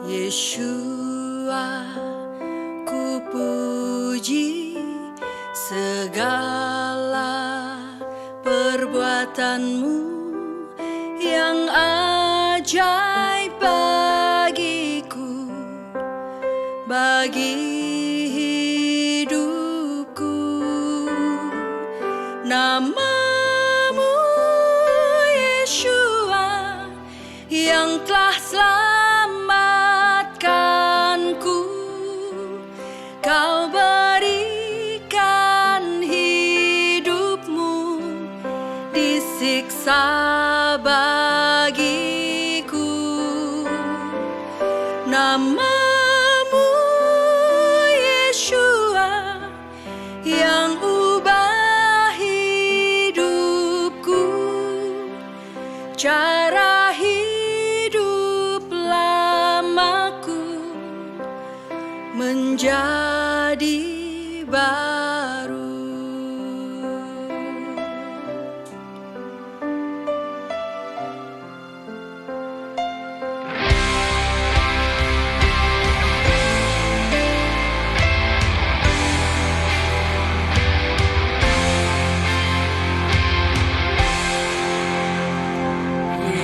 Yeshua, ku puji segala perbuatan-Mu yang ajaib bagiku, bagi hidupku. Nama-Mu Yeshua yang telah selamatkanku. Kau berikan hidupmu disiksa bagiku. Nama-Mu Yeshua yang ubah hidupku, cara hidup lamaku menjadi baru.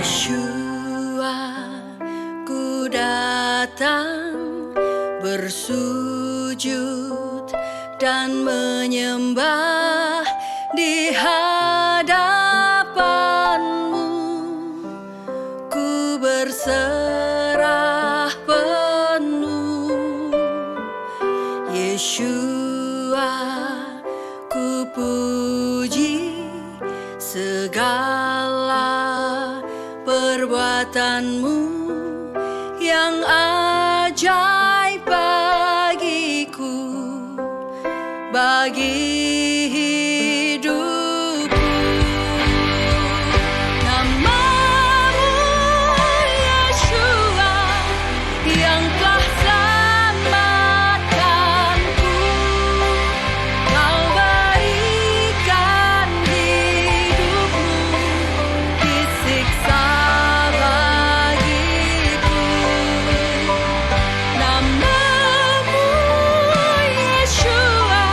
Yeshua, ku datang bersujud dan menyembah di hadapan-Mu. Ku berserah penuh. Yeshua, ku puji segala perbuatan-Mu yang ajaib bagiku, bagi hidupku. Nama-Mu Yeshua yang telah selamatkanku. Kau berikan hidupmu disiksa bagiku. Nama-Mu Yeshua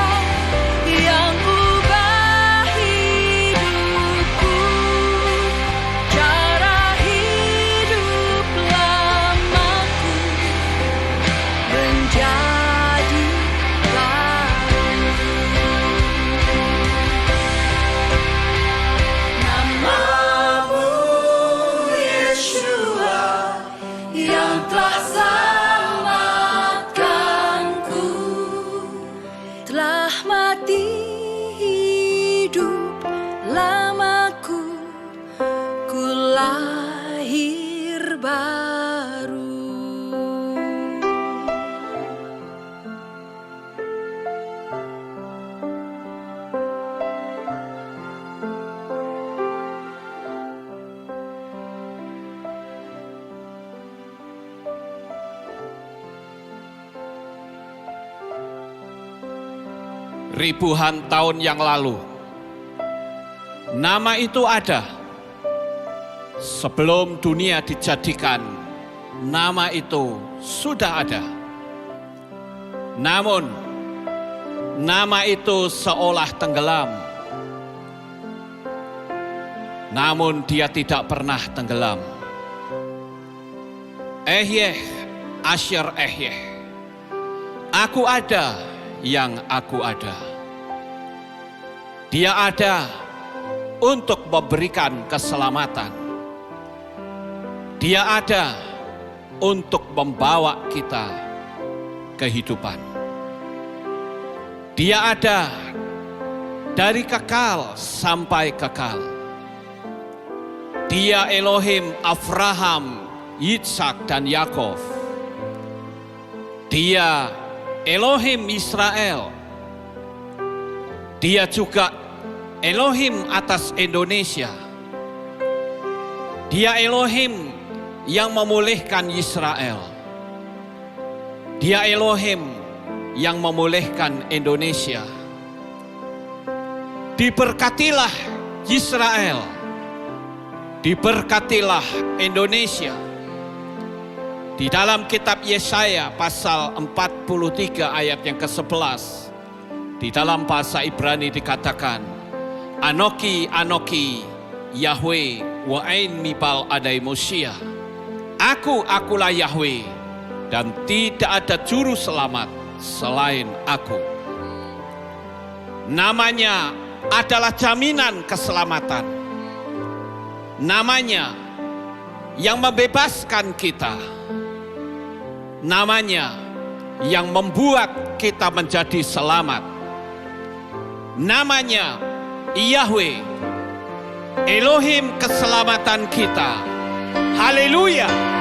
yang ubah hidupku, cara hidup lamaku menjadi baru. Nama-Mu Yeshua yang telah selamatkanku, telah mati hidup lamaku, ku layak ribuan tahun yang lalu. Nama itu ada. Sebelum dunia dijadikan, nama itu sudah ada. Namun, nama itu seolah tenggelam. Namun dia tidak pernah tenggelam. Ehyeh, Asher Ehyeh. Aku ada yang aku ada. Dia ada untuk memberikan keselamatan. Dia ada untuk membawa kita kehidupan. Dia ada dari kekal sampai kekal. Dia Elohim Abraham, Yitzhak dan Yakov. Dia Elohim Israel. Dia juga Elohim atas Indonesia. Dia Elohim yang memulihkan Israel. Dia Elohim yang memulihkan Indonesia. Diberkatilah Israel. Diberkatilah Indonesia. Di dalam kitab Yesaya pasal 43 ayat yang ke-11, di dalam bahasa Ibrani dikatakan, Anoki, Anoki, Yahweh, wa'ain mibal adai Mosia. Akulah Yahweh, dan tidak ada juru selamat selain aku. Namanya adalah jaminan keselamatan. Namanya yang membebaskan kita. Namanya yang membuat kita menjadi selamat. Namanya Yahweh, Elohim keselamatan kita. Haleluya.